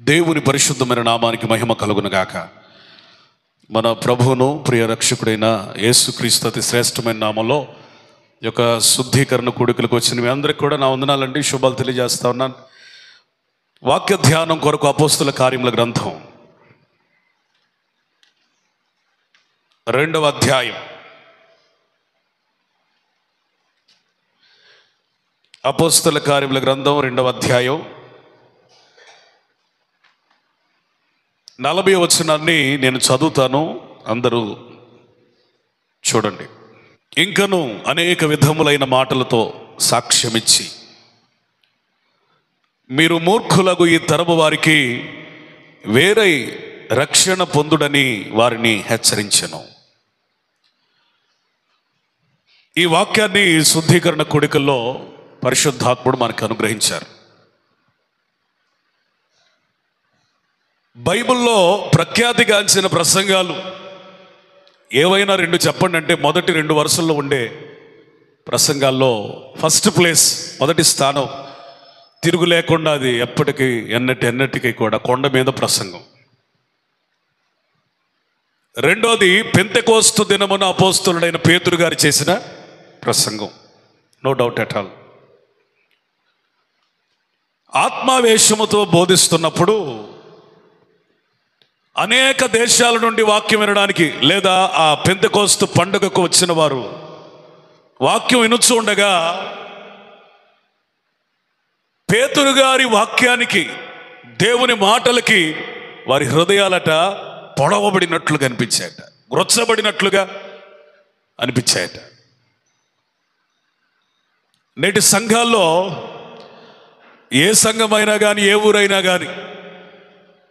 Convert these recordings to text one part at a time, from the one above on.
దేవుని పరిశుద్ధమైన నామానికి మహిమ కలుగునుగాక. మన ప్రభువును ప్రియ రక్షకుడైన యేసుక్రీస్తు అతి శ్రేష్టమైన నామంలో ఈ యొక్క శుద్ధీకరణ కూడికలకు వచ్చిన మీ అందరికి కూడా నా వందనాలండి, శుభాలు తెలియజేస్తా ఉన్నాను. వాక్య ధ్యానం కొరకు అపోస్తుల కార్యముల గ్రంథం 2వ అధ్యాయం. అపోస్తుల కార్యముల గ్రంథం 2వ అధ్యాయం 40వ వచనాన్ని నేను చదువుతాను, అందరూ చూడండి. ఇంకను అనేక విధములైన మాటలతో సాక్ష్యమిచ్చి మీరు మూర్ఖులకు ఈ తరము వారికి వేరే రక్షణ పొందుడని వారిని హెచ్చరించెను. ఈ వాక్యాన్ని శుద్ధీకరణ కూడికల్లో పరిశుద్ధాత్ముడు మనకు అనుగ్రహించారు. బైబిల్లో ప్రఖ్యాతిగాంచిన ప్రసంగాలు ఏవైనా రెండు చెప్పండి అంటే మొదటి 2 వరుసల్లో ఉండే ప్రసంగాల్లో ఫస్ట్ ప్లేస్, మొదటి స్థానం, తిరుగు లేకుండా అది ఎప్పటికీ ఎన్నటికీ కూడా కొండ మీద ప్రసంగం. రెండోది పెంతెకోస్తు దినమున అపోస్తలుడైన పేతురు గారు చేసిన ప్రసంగం, నో డౌట్ ఎట్ ఆల్. ఆత్మావేశముతో బోధిస్తున్నప్పుడు అనేక దేశాల నుండి వాక్యం వినడానికి లేదా ఆ పెంతెకోస్తు పండుగకు వచ్చిన వారు వాక్యం వినుచు ఉండగా పేతురు గారి వాక్యానికి, దేవుని మాటలకి వారి హృదయాలట పొడవబడినట్లుగా అనిపించాయట, గ్రొచ్చబడినట్లుగా అనిపించాయట. నేటి సంఘాల్లో ఏ సంఘమైనా కానీ ఏ ఊరైనా కానీ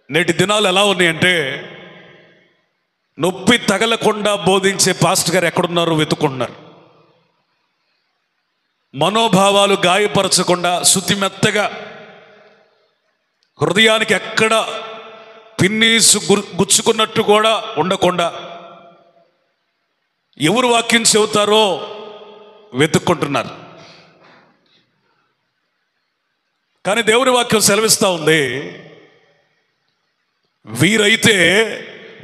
నేటి దినాలు ఎలా ఉన్నాయంటే, నొప్పి తగలకుండా బోధించే పాస్టర్ గారు ఎక్కడున్నారు వెతుకుంటున్నారు. మనోభావాలు గాయపరచకుండా శుతిమెత్తగా హృదయానికి ఎక్కడ పిన్నీసు గుచ్చుకున్నట్టు కూడా ఉండకుండా ఎవరు వాక్యం చెబుతారో వెతుక్కుంటున్నారు. కానీ దేవుని వాక్యం సెలవిస్తూ ఉంది, వీరైతే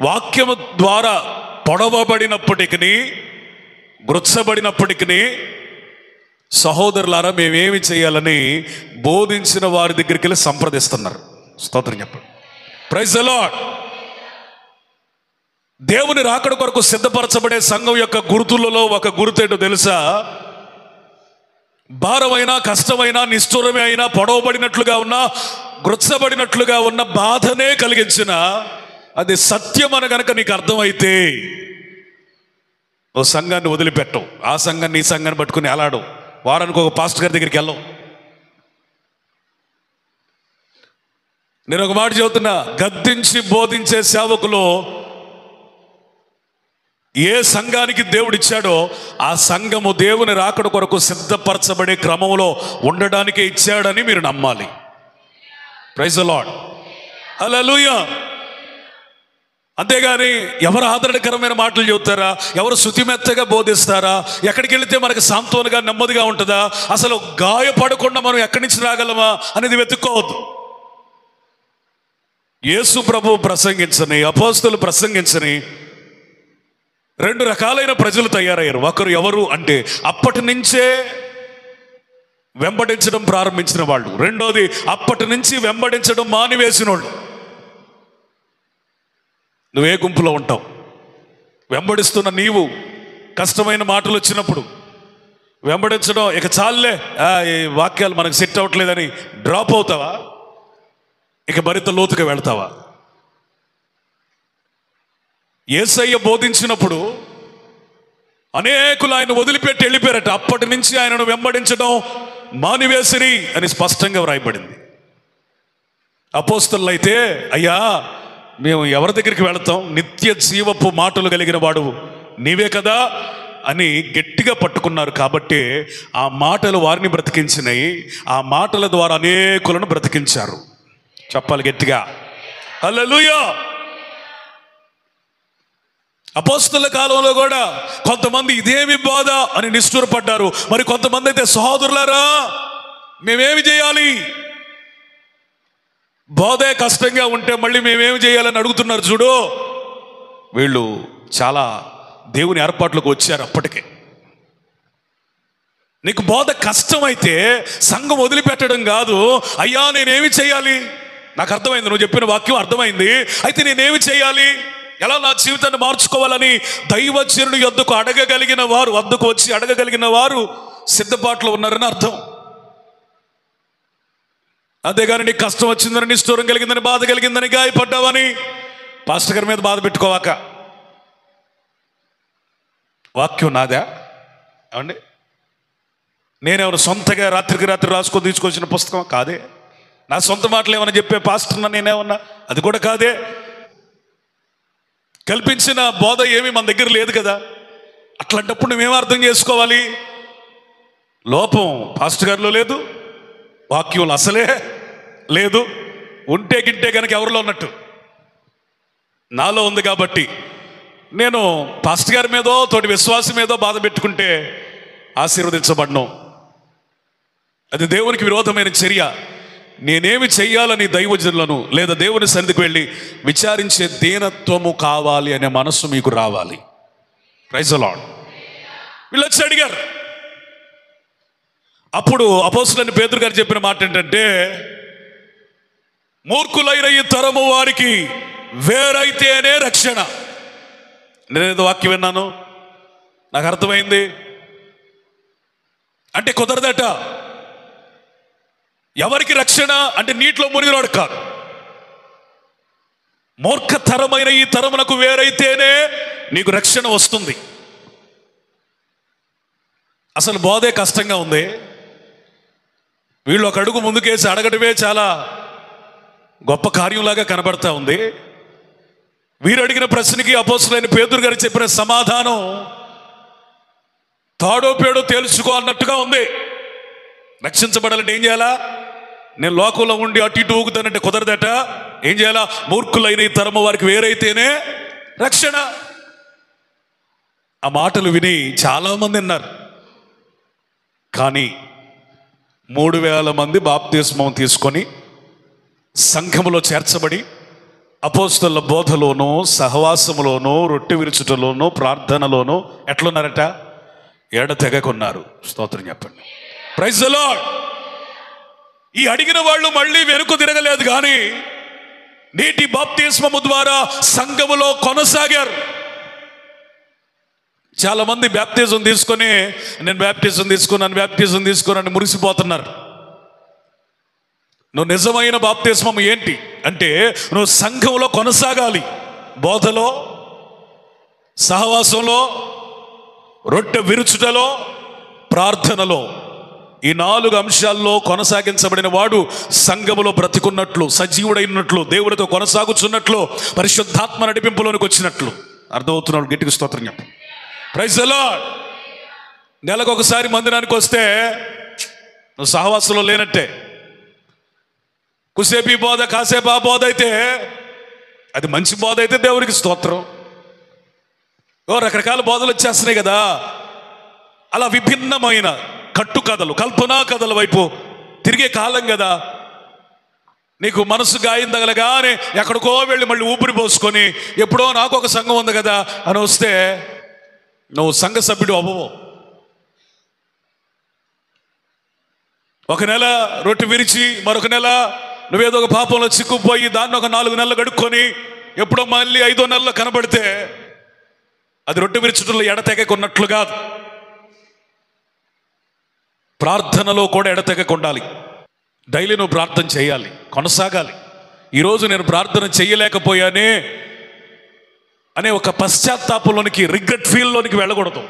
వాక్యము ద్వారా పొడవబడినప్పటికీ, గుచ్చబడినప్పటికీ, సహోదరులారా మేమేమి చేయాలని బోధించిన వారి దగ్గరికి వెళ్ళి సంప్రదిస్తున్నారు. స్తోత్రం చెప్పండి. Praise the lord. దేవుని రాకడ కొరకు సిద్ధపరచబడే సంఘం యొక్క గుర్తులలో ఒక గుర్తేటో తెలుసా? భారమైనా, కష్టమైనా, నిష్ఠురమే అయినా, పొడవబడినట్లుగా ఉన్నా, గుచ్చబడినట్లుగా ఉన్న బాధనే కలిగించిన అది సత్యం అని గనక నీకు అర్థమైతే ఓ సంఘాన్ని వదిలిపెట్టవు. ఆ సంఘాన్ని ఈ సంఘాన్ని పట్టుకుని అలాడు. వారానికి ఒక పాస్టర్ గారి దగ్గరికి వెళ్ళవు. నేను ఒక మాట చెబుతున్నా, గద్దించి బోధించే సేవకులు ఏ సంఘానికి దేవుడు ఇచ్చాడో ఆ సంఘము దేవుని రాకడ కొరకు సిద్ధపరచబడే క్రమంలో ఉండడానికే ఇచ్చాడని మీరు నమ్మాలి. Praise the lord. హల్లెలూయా. అంతేగాని ఎవరు ఆదరణకరమైన మాటలు చెబుతారా, ఎవరు శుతిమెత్తగా బోధిస్తారా, ఎక్కడికి వెళితే మనకు సాంత్వనగా నెమ్మదిగా ఉంటుందా, అసలు గాయపడకుండా మనం ఎక్కడి నుంచి రాగలమా అనేది వెతుక్కోవద్దు. యేసు ప్రభువు ప్రసంగించని, అపోస్తలులు ప్రసంగించని 2 రకాలైన ప్రజలు తయారయ్యారు. ఒకరు ఎవరు అంటే అప్పటి నుంచే వెంబడించడం ప్రారంభించిన వాళ్ళు. రెండోది అప్పటి నుంచి వెంబడించడం మానివేసిన వాళ్ళు. నువ్వే గుంపులో ఉంటావు? వెంబడిస్తున్న నీవు కష్టమైన మాటలు వచ్చినప్పుడు వెంబడించడం ఇక చాలే, ఈ వాక్యాలు మనకు సెట్ అవ్వట్లేదని డ్రాప్ అవుతావా? ఇక మరింత లోతుగా వెళ్తావా? యేసయ్య బోధించినప్పుడు అనేకులు ఆయన వదిలిపెట్టి వెళ్ళిపోయారట. అప్పటి నుంచి ఆయనను వెంబడించడం మానివేసిరి అని స్పష్టంగా వ్రాయబడింది. అపోస్తలులు అయితే, అయ్యా మేము ఎవరి దగ్గరికి వెళతాం, నిత్య జీవపు మాటలు కలిగిన వాడు నీవే కదా అని గట్టిగా పట్టుకున్నారు. కాబట్టి ఆ మాటలు వారిని బ్రతికించినాయి. ఆ మాటల ద్వారా అనేకులను బ్రతికించారు. చెప్పాలి గట్టిగా హల్లెలూయా. అపోస్తలుల కాలంలో కూడా కొంతమంది ఇదేమి బాధ అని నిష్ఠూరపడ్డారు. మరి కొంతమంది అయితే, సహోదరులారా మేమేమి చేయాలి, బోధే కష్టంగా ఉంటే మళ్ళీ మేమేం చేయాలని అడుగుతున్నారు చూడు. వీళ్ళు చాలా దేవుని ఏర్పాట్లకు వచ్చారు అప్పటికే. నీకు బోధ కష్టమైతే సంఘం వదిలిపెట్టడం కాదు. అయ్యా నేనేమి చేయాలి, నాకు అర్థమైంది, నువ్వు చెప్పిన వాక్యం అర్థమైంది, అయితే నేనేమి చేయాలి, ఎలా నా జీవితాన్ని మార్చుకోవాలని దైవజనుడి వద్దకు అడగగలిగిన వారు సిద్ధపాట్లో ఉన్నారని అర్థం. అంతేగాని నీకు కష్టం వచ్చిందని, నిష్ఠూరం కలిగిందని, బాధ కలిగిందని, గాయపడ్డావని పాస్టర్ గారి మీద బాధ పెట్టుకోవాక. వాక్యం నాదా ఏమండి? నేనేమన్నా సొంతగా రాత్రికి రాత్రి రాసుకొని తీసుకొచ్చిన పుస్తకం కాదే. నా సొంత మాటలు ఏమన్నా చెప్పే పాస్టర్నా నేనేమన్నా? అది కూడా కాదే. కల్పించిన బోధ ఏమీ మన దగ్గర లేదు కదా. అట్లాంటప్పుడు నువ్వేమో అర్థం చేసుకోవాలి, లోపం పాస్టర్ గారిలో లేదు, వాక్యంలో అసలే లేదు. ఉంటే గింటే కనుక ఎవరిలో ఉన్నట్టు నాలో ఉంది. కాబట్టి నేను పాస్టర్ గారి మీదో తోటి విశ్వాసం మీదో బాధ పెట్టుకుంటే ఆశీర్వదించబడను. అది దేవునికి విరోధమైన చర్య. నేనేమి చెయ్యాలని దైవజనులను లేదా దేవుని సన్నిధికి వెళ్ళి విచారించే దీనత్వము కావాలి అనే మనస్సు మీకు రావాలి. Praise the lord. వీళ్ళు వచ్చి అడిగారు. అప్పుడు అపోస్తలుడైన పేతురు గారు చెప్పిన మాట ఏంటంటే, మూర్ఖులైన ఈ తరము వారికి వేరైతేనే రక్షణ. నేనేదో వాక్యం విన్నాను, నాకు అర్థమైంది. అంటే కుదరదట. ఎవరికి రక్షణ అంటే నీటిలో మునిగినోడు కాదు. మూర్ఖతరమైన ఈ తరమునకు వేరైతేనే నీకు రక్షణ వస్తుంది. అసలు బోధే కష్టంగా ఉంది. వీళ్ళు ఒక అడుగు ముందుకేసి అడగడమే చాలా గొప్ప కార్యంలాగా కనబడతా ఉంది. వీరు అడిగిన ప్రశ్నకి అపోస్తలుడైన పేతురు గారు చెప్పిన సమాధానం తాడో పేడో తేల్చుకో అన్నట్టుగా ఉంది. రక్షించబడాలంటే ఏం చేయాలా? నేను లోకంలో ఉండి అటు ఇటు ఊగుతానంటే కుదరదట. ఏం చేయాలా? మూర్ఖులైన ఈ తరము వారికి వేరైతేనే రక్షణ. ఆ మాటలు విని చాలామంది విన్నారు. కానీ 3000 మంది బాప్తిస్మం తీసుకొని సంఘములో చేర్చబడి అపోస్తలుల బోధలోనూ, సహవాసములోనూ, రొట్టె విరుచుటలోనూ, ప్రార్థనలోనూ ఎట్లున్నారట? ఎడతెగకున్నారు. స్తోత్రం చెప్పండి. Praise the lord. ఈ అడిగిన వాళ్ళు మళ్ళీ వెనుక తిరగలేదు, కానీ నీటి బాప్తిస్మము ద్వారా సంఘములో కొనసాగారు. చాలా మంది బ్యాప్టిజం తీసుకొని నేను బ్యాప్టిజం తీసుకున్నాను మురిసిపోతున్నారు. నువ్వు నిజమైన బాప్తిస్మం ఏంటి అంటే, నువ్వు సంఘంలో కొనసాగాలి. బోధలో, సహవాసంలో, రొట్టె విరుచుటలో, ప్రార్థనలో. ఈ 4 అంశాల్లో కొనసాగించబడిన వాడు సంఘములో బ్రతికున్నట్లు, సజీవుడైనట్లు, దేవుడితో కొనసాగుచున్నట్లు, పరిశుద్ధాత్మ నడిపింపులోనికి వచ్చినట్లు. అర్థమవుతున్నాడు? గట్టిగా స్తోత్రం చెప్పు. Praise the lord. నెలకు ఒకసారి మందిరానికి వస్తే నువ్వు సహవాసంలో లేనట్టే. కుసేపు ఈ బోధ, కాసేపు ఆ బోధ అయితే అది మంచి బోధ అయితే దేవుడికి స్తోత్రం. రకరకాల బోధలు వచ్చేస్తున్నాయి కదా. అలా విభిన్నమైన కట్టుకథలు, కల్పనా కథల వైపు తిరిగే కాలం కదా. నీకు మనసు గాయం తగలగానే ఎక్కడికో వెళ్ళి మళ్ళీ ఊపిరి పోసుకొని ఎప్పుడో నాకు ఒక సంఘం ఉంది కదా అని వస్తే నువ్వు సంఘ సభ్యుడు అవ్వవు. ఒక నెల రొట్టె విరిచి మరొక నెల నువ్వేదో ఒక పాపంలో చిక్కుపోయి దాన్ని ఒక 4 నెలలు గడుక్కొని ఎప్పుడో మళ్ళీ 5వ నెలలో కనబడితే అది రొట్టె విరుచుటలో ఎడతెగకున్నట్లు కాదు. ప్రార్థనలో కూడా ఎడతెగకుండాలి. డైలీ నువ్వు ప్రార్థన చేయాలి, కొనసాగాలి. ఈరోజు నేను ప్రార్థన చేయలేకపోయానే అనే ఒక పశ్చాత్తాపంలోనికి, రిగ్రెట్ ఫీల్లోనికి వెళ్ళకూడదు.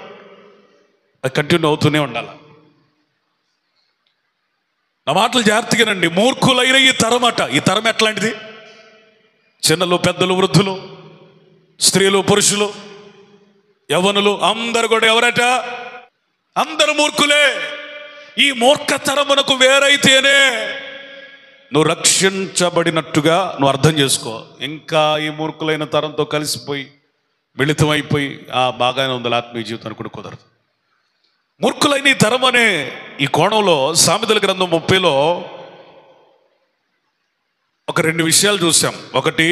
అది కంటిన్యూ అవుతూనే ఉండాలి. నా మాటలు జాగ్రత్తగానండి. మూర్ఖులైన ఈ తరం అట. ఈ తరం ఎట్లాంటిది? చిన్నలు, పెద్దలు, వృద్ధులు, స్త్రీలు, పురుషులు, యవ్వనులు అందరు కూడా ఎవరట? అందరు మూర్ఖులే. ఈ మూర్ఖతరమునకు వేరైతేనే నువ్వు రక్షించబడినట్టుగా నువ్వు అర్థం చేసుకో. ఇంకా ఈ మూర్ఖులైన తరంతో కలిసిపోయి మిళితమైపోయి బాగానే ఉంది ఆత్మీయ జీవితాన్ని కూడా కుదరదు. మూర్ఖులైన ఈ తరం అనే ఈ కోణంలో సామెతల గ్రంథం 30లో ఒక రెండు విషయాలు చూసాం. ఒకటి,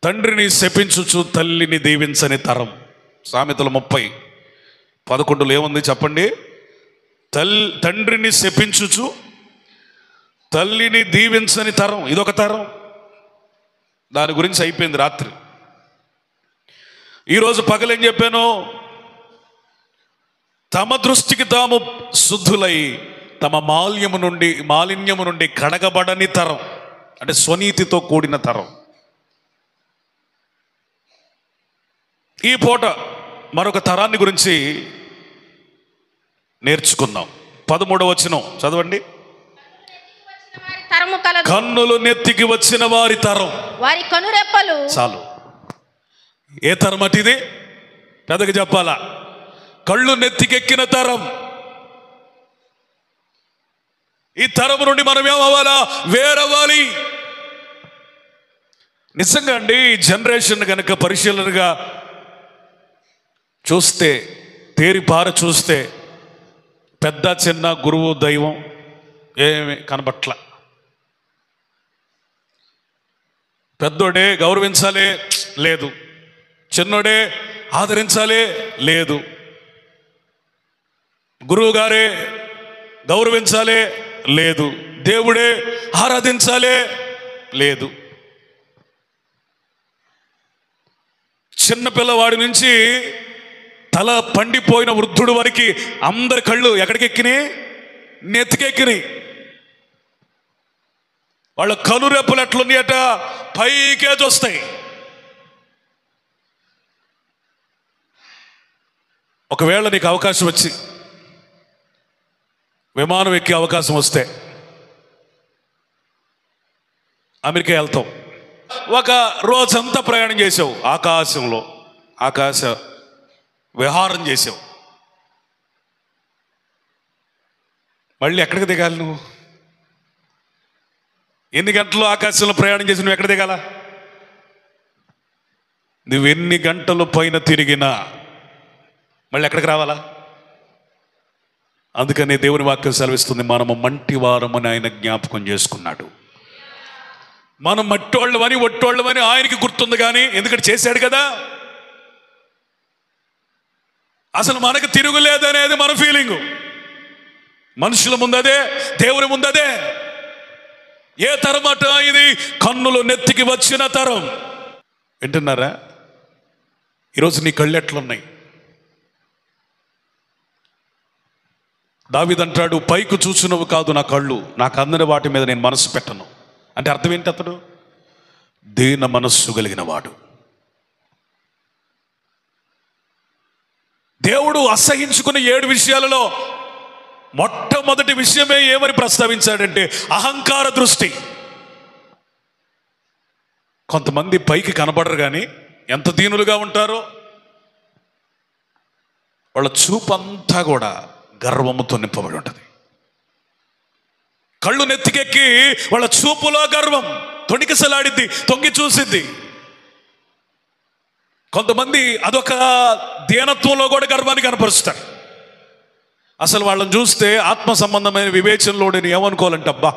తండ్రిని శపించుచు తల్లిని దీవించని తరం. సామెతలు 30:11 ఏముంది చెప్పండి? తండ్రిని శపించుచు తల్లిని దీవించని తరం, ఇదొక తరం. దాని గురించి అయిపోయింది రాత్రి. ఈరోజు పగలేం చెప్పాను? తమ దృష్టికి తాము శుద్ధులై తమ మాలిన్యము నుండి కడగబడని తరం, అంటే స్వనీతితో కూడిన తరం. ఈ పూట మరొక తరాన్ని గురించి నేర్చుకుందాం. 13వ వచనం చదవండి. కన్నులు నెత్తికి వచ్చిన వారి తరం, వారి కనురెప్పలు. చాలు. ఏ తరం అటు ఇది? పెద్దగా చెప్పాలా? కళ్ళు నెత్తికెక్కిన తరం. ఈ తరం నుండి మనం ఏమవ్వాలా? వేరవ్వాలి. నిజంగా అండి, ఈ జనరేషన్ కనుక పరిశీలనగా చూస్తే, తేరిపార చూస్తే, పెద్ద చిన్న గురువు దైవం ఏమి కనబట్ల. పెద్దోడే గౌరవించాలే లేదు, చిన్నోడే ఆదరించాలే లేదు, గురువు గారే గౌరవించాలే లేదు, దేవుడే ఆరాధించాలే లేదు. చిన్నపిల్లవాడి నుంచి తల పండిపోయిన వృద్ధుడు వరకు అందరి కళ్ళు ఎక్కడికెక్కినాయి? నెత్తికెక్కినాయి. వాళ్ళ కనురెప్పలు ఎట్లున్నాయట? పైకే చూస్తాయి. ఒకవేళ నీకు అవకాశం వచ్చి విమానం ఎక్కే అవకాశం వస్తే అమెరికా వెళ్తాం. ఒక రోజంతా ప్రయాణం చేసావు, ఆకాశంలో ఆకాశ విహారం చేసావు. మళ్ళీ ఎక్కడికి దిగాలి నువ్వు? ఎన్ని గంటలు ఆకాశంలో ప్రయాణం చేసి నువ్వు ఎక్కడ దిగాల? నువ్వు ఎన్ని గంటలు పైన తిరిగినా మళ్ళీ ఎక్కడికి రావాలా? అందుకని దేవుని వాక్యం సెలవిస్తుంది, మనము మంటి వారమని ఆయన జ్ఞాపకం చేసుకున్నాడు. మనం మట్టోళ్ళమని ఒట్టోళ్ళమని ఆయనకి గుర్తుంది, కానీ ఎందుకంటే చేశాడు కదా. అసలు మనకు తిరుగులేదనేది మన ఫీలింగు. మనుషుల ముందదే, దేవుని ముందదే. ఏ తరమట ఇది? కన్నులు నెత్తికి వచ్చిన తరం. వింటున్నారా? ఈరోజు నీ కళ్ళు ఎట్లున్నాయి? దావీదు అంటాడు, పైకి చూసినవి కాదు నా కళ్ళు, నాకు అందని వాటి మీద నేను మనసు పెట్టను. అంటే అర్థం ఏంటి? అతడు దీన మనస్సు కలిగిన వాడు. దేవుడు అసహించుకున్న 7 విషయాలలో మొట్టమొదటి విషయమే ఏమని ప్రస్తావించాడంటే అహంకార దృష్టి. కొంతమంది పైకి కనబడరు, కానీ ఎంత దీనులుగా ఉంటారో. వాళ్ళ చూపు అంతా కూడా గర్వముతో నింపబడి ఉంటుంది. కళ్ళు నెత్తికెక్కి వాళ్ళ చూపులో గర్వం తొణికిసలాడిద్ది, తొంగి చూసిద్ది. కొంతమంది అదొక దీనత్వంలో కూడా గర్వాన్ని కనపరుస్తారు. అసలు వాళ్ళని చూస్తే ఆత్మ సంబంధమైన వివేచనలో నేను ఏమనుకోవాలంటే, అబ్బా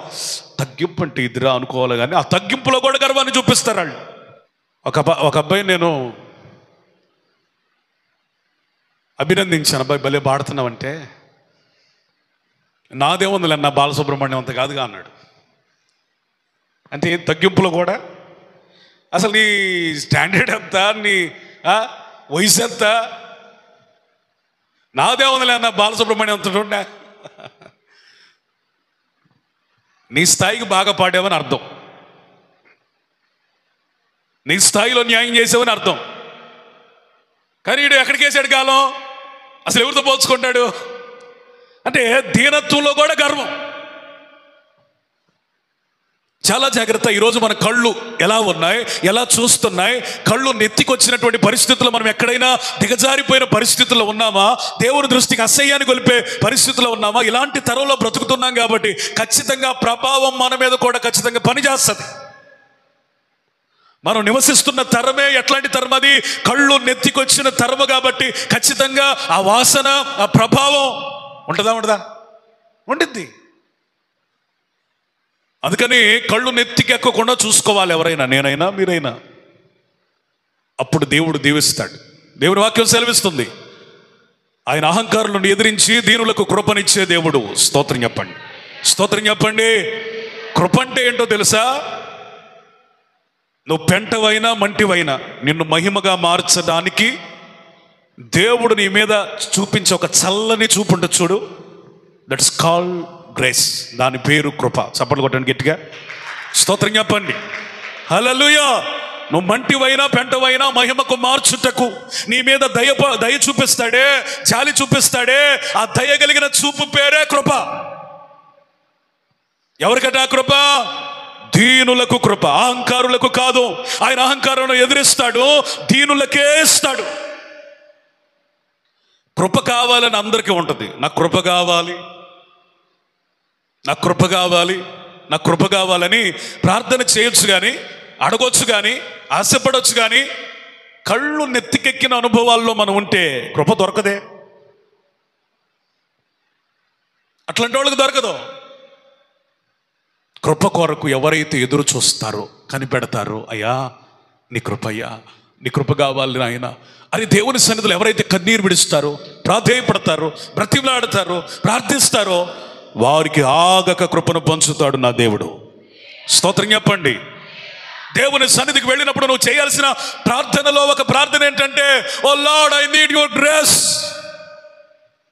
తగ్గింపు అంటే ఇదిరా అనుకోవాలి, కానీ ఆ తగ్గింపులో కూడా గర్వాన్ని చూపిస్తారు వాళ్ళు. ఒక అబ్బాయి నేను అభినందించాను, అబ్బాయి భలే పాడుతున్నావంటే. నాదేముందిలే నా బాలసుబ్రహ్మణ్యం అంత కాదుగా అన్నాడు. అంటే తగ్గింపులో కూడా అసలు నీ స్టాండర్డ్ ఎంత, నీ వయసు ఎంత? నాదేముందిలే అన్న బాలసుబ్రహ్మణ్యం అంత ఉండే. నీ స్థాయికి బాగా పాడావని అర్థం, నీ స్థాయిలో న్యాయం చేసావని అర్థం. కానీ వీడు ఎక్కడికి వేసాడు కాలం? అసలు ఎవరితో పోల్చుకుంటాడు? అంటే దీనత్వంలో కూడా గర్వం. చాలా జాగ్రత్త. ఈరోజు మన కళ్ళు ఎలా ఉన్నాయి, ఎలా చూస్తున్నాయి? కళ్ళు నెత్తికొచ్చినటువంటి పరిస్థితుల్లో మనం ఎక్కడైనా దిగజారిపోయిన పరిస్థితుల్లో ఉన్నామా? దేవుని దృష్టికి అసహ్యాన్ని గొలిపే పరిస్థితుల్లో ఉన్నామా? ఇలాంటి తరంలో బ్రతుకుతున్నాం కాబట్టి ఖచ్చితంగా ప్రభావం మన మీద కూడా ఖచ్చితంగా పనిచేస్తుంది. మనం నివసిస్తున్న తరమే ఎట్లాంటి తరం? అది కళ్ళు నెత్తికొచ్చిన తరము కాబట్టి ఖచ్చితంగా ఆ వాసన, ఆ ప్రభావం ఉంటుందా? ఉండిద్ది. అందుకని కళ్ళు నెత్తికెక్కకుండా చూసుకోవాలి, ఎవరైనా, నేనైనా మీరైనా. అప్పుడు దేవుడు దీవిస్తాడు. దేవుని వాక్యం సెలవిస్తుంది, ఆయన అహంకారులను ఎదిరించి దీనులకు కృపనిచ్చే దేవుడు. స్తోత్రం చెప్పండి, స్తోత్రం చెప్పండి. కృప అంటే ఏంటో తెలుసా? నువ్వు పెంటవైనా మంటివైనా నిన్ను మహిమగా మార్చడానికి దేవుడు నీ మీద చూపించే ఒక చల్లని చూపు ఉంటుంది చూడు, దట్స్ కాల్డ్ గ్రేస్. దాని పేరు కృప. చప్పట్లు కొట్టండి గట్టిగా, స్తోత్రం చెప్పండి. హల్లెలూయా. నువ్వు మంటివైనా పెంటవైనా మహిమకు మార్చుటకు నీ మీద దయ చూపిస్తాడే, జాలి చూపిస్తాడే. ఆ దయ కలిగిన చూపు పేరే కృప. ఎవరికట కృప? దీనులకు కృప, అహంకారులకు కాదు. ఆయన అహంకారాలను ఎదిరిస్తాడు, దీనులకే ఇస్తాడు. కృప కావాలని అందరికీ ఉంటుంది. నాకు కృప కావాలి, నాకు కృప కావాలి, నాకు కృప కావాలని ప్రార్థన చేయొచ్చు, కానీ అడగొచ్చు, కానీ ఆశపడవచ్చు, కానీ కళ్ళు నెత్తికెక్కిన అనుభవాల్లో మనం ఉంటే కృప దొరకదే. అట్లాంటి వాళ్ళకి దొరకదు. కృప కొరకు ఎవరైతే ఎదురు చూస్తారో, కనిపెడతారో, అయ్యా నీ కృప, అయ్యా నీ కృప కావాలి నాయన అని దేవుని సన్నిధిలో ఎవరైతే కన్నీరు విడుస్తారో, ప్రాధేయపడతారో, బ్రతిమలాడతారో, ప్రార్థిస్తారో, వారికి ఆగక కృపను పంచుతాడు నా దేవుడు. స్తోత్రం చెప్పండి. దేవుని సన్నిధికి వెళ్ళినప్పుడు నువ్వు చేయాల్సిన ప్రార్థనలో ఒక ప్రార్థన ఏంటంటే, O lord, I need your grace.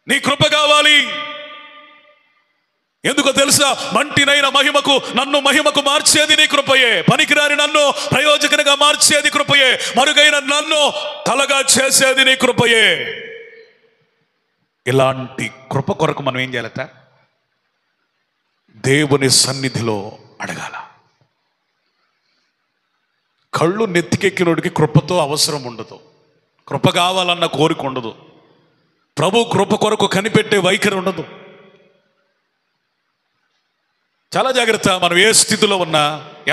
నీ కృప కావాలి. ఎందుకో తెలుసా? మంటినైన నన్ను మహిమకు మార్చేది నీ కృపయే. పనికిరాని నన్ను ప్రయోజకునిగా మార్చేది కృపయే. మరుగైన నన్ను తలగా చేసేది నీ కృపయే. ఇలాంటి కృప కొరకు మనం ఏం చేయాలట? దేవుని సన్నిధిలో అడగాల. కళ్ళు నెత్తికెక్కినోడికి కృపతో అవసరం ఉండదు, కృప కావాలన్న కోరిక ఉండదు, ప్రభు కృప కొరకు కనిపెట్టే వైఖరి ఉండదు. చాలా జాగ్రత్త. మనం ఏ స్థితిలో ఉన్నా,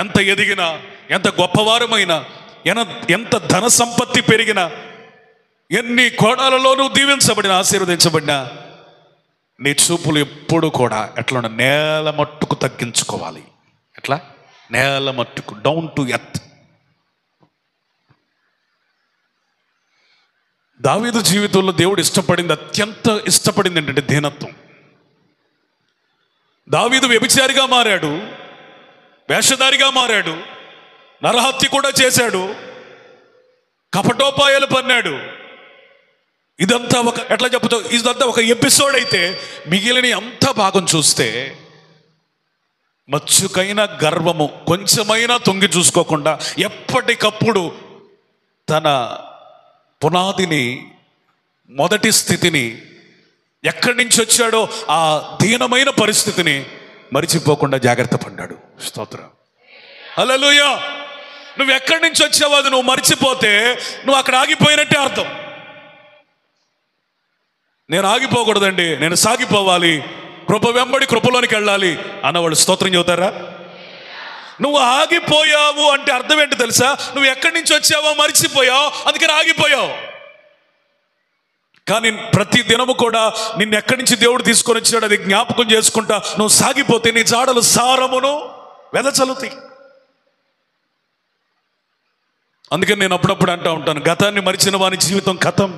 ఎంత ఎదిగినా, ఎంత గొప్పవారమైనా, ఎంత ధన సంపత్తి పెరిగినా, ఎన్ని కోణాలలోనూ దీవించబడిన, ఆశీర్వదించబడినా, నీ చూపులు ఎప్పుడు కూడా ఎట్లా నేల మట్టుకు తగ్గించుకోవాలి. ఎట్లా? నేల మట్టుకు, డౌన్ టు ఎర్త్. దావీదు జీవితంలో దేవుడు అత్యంత ఇష్టపడింది ఏంటంటే దీనత్వం. దావీదు వ్యభిచారిగా మారాడు, వేషధారిగా మారాడు, నరహత్య కూడా చేశాడు, కపటోపాయాలు పన్నాడు. ఇదంతా ఒక ఎపిసోడ్ అయితే, మిగిలిన అంత భాగం చూస్తే మచ్చుకైన గర్వము కొంచెమైనా తొంగి చూసుకోకుండా ఎప్పటికప్పుడు తన పునాదిని, మొదటి స్థితిని, ఎక్కడి నుంచి వచ్చాడో ఆ దీనమైన పరిస్థితిని మరిచిపోకుండా జాగ్రత్త పడ్డాడు. స్తోత్రం, హల్లెలూయా. నువ్వు ఎక్కడి నుంచి వచ్చావో అది నువ్వు మరిచిపోతే నువ్వు అక్కడ ఆగిపోయినట్టే అర్థం. నేను ఆగిపోకూడదండి, నేను సాగిపోవాలి, కృప వెంబడి కృపలోనికి వెళ్ళాలి అన్నవాళ్ళు స్తోత్రం చెబుతారా? నువ్వు ఆగిపోయావు అంటే అర్థం ఏంటి తెలుసా? నువ్వు ఎక్కడి నుంచి వచ్చావో మరిచిపోయావు, అందుకని ఆగిపోయావు. కానీ ప్రతి దినము కూడా నిన్ను ఎక్కడి నుంచి దేవుడు తీసుకొని వచ్చాడు అది జ్ఞాపకం చేసుకుంటా నువ్వు సాగిపోతే నీ జాడలు సారమును వెదచలుతాయి. అందుకని నేను అప్పుడప్పుడు అంటూ ఉంటాను, గతాన్ని మరిచిన వాని జీవితం కథం.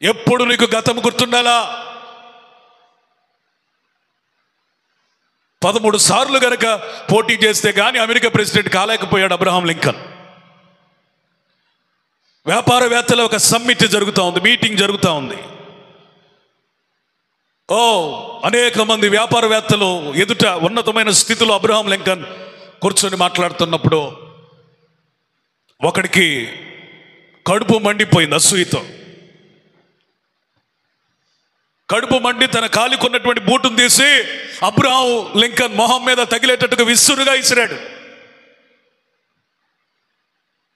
ఎప్పుడు నీకు గతం గుర్తుండాలా? 13 సార్లు గనక పోటీ చేస్తే కానీ అమెరికా ప్రెసిడెంట్ కాలేకపోయాడు అబ్రహాం లింకన్. వ్యాపారవేత్తల ఒక సమ్మిట్ జరుగుతూ ఉంది, మీటింగ్ జరుగుతూ ఉంది. అనేక మంది వ్యాపారవేత్తలు ఎదుట ఉన్నతమైన స్థితిలో అబ్రహాం లింకన్ కూర్చొని మాట్లాడుతున్నప్పుడు ఒకడికి కడుపు మండిపోయింది అసూయతో. కడుపు మండి తన కాలికున్నటువంటి బూటును తీసి అబ్రహాం లింకన్ మొహం మీద తగిలేటట్టుగా విసురుగా ఇసిరాడు.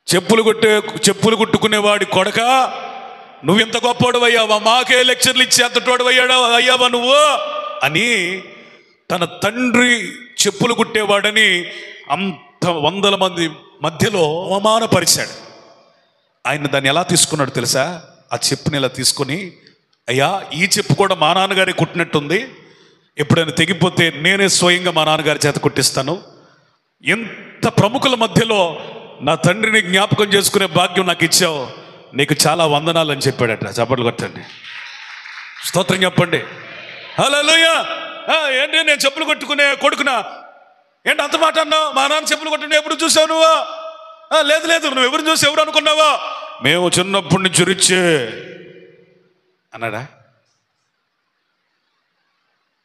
చెప్పులు కుట్టుకునేవాడి కొడక, నువ్వింత గొప్పవాడు అయ్యావా, మాకే లెక్చర్లు ఇచ్చి అంతటోడు అయ్యావా నువ్వు అని తన తండ్రి చెప్పులు కుట్టేవాడని అంత 100 మంది మధ్యలో అవమానపరిచాడు. ఆయన దాన్ని ఎలా తీసుకున్నాడు తెలుసా? ఆ చెప్పుని ఇలా తీసుకొని, అయ్యా ఈ చెప్పు కూడా మా నాన్నగారే కుట్టినట్టుంది, ఎప్పుడైనా తెగిపోతే నేనే స్వయంగా మా నాన్నగారి చేత కొట్టిస్తాను. ఎంత ప్రముఖుల మధ్యలో నా తండ్రిని జ్ఞాపకం చేసుకునే భాగ్యం నాకు ఇచ్చావు, నీకు చాలా వందనాలు అని చెప్పాడట. చప్పట్లు కొట్టండి, స్తోత్రం చెప్పండి. హల్లెలూయా. ఏంటి నేను చెప్పులు కొట్టుకునే కొడుకునా? ఏంటి అంత మాట అన్నావు? మా నాన్న చెప్పులు కొట్టుండే ఎప్పుడు చూసావు నువ్వు? లేదు లేదు, నువ్వు ఎవరిని చూసి ఎవరు అనుకున్నావా? మేము చిన్నప్పటి నుంచి రిచ్చే అన్నాడా?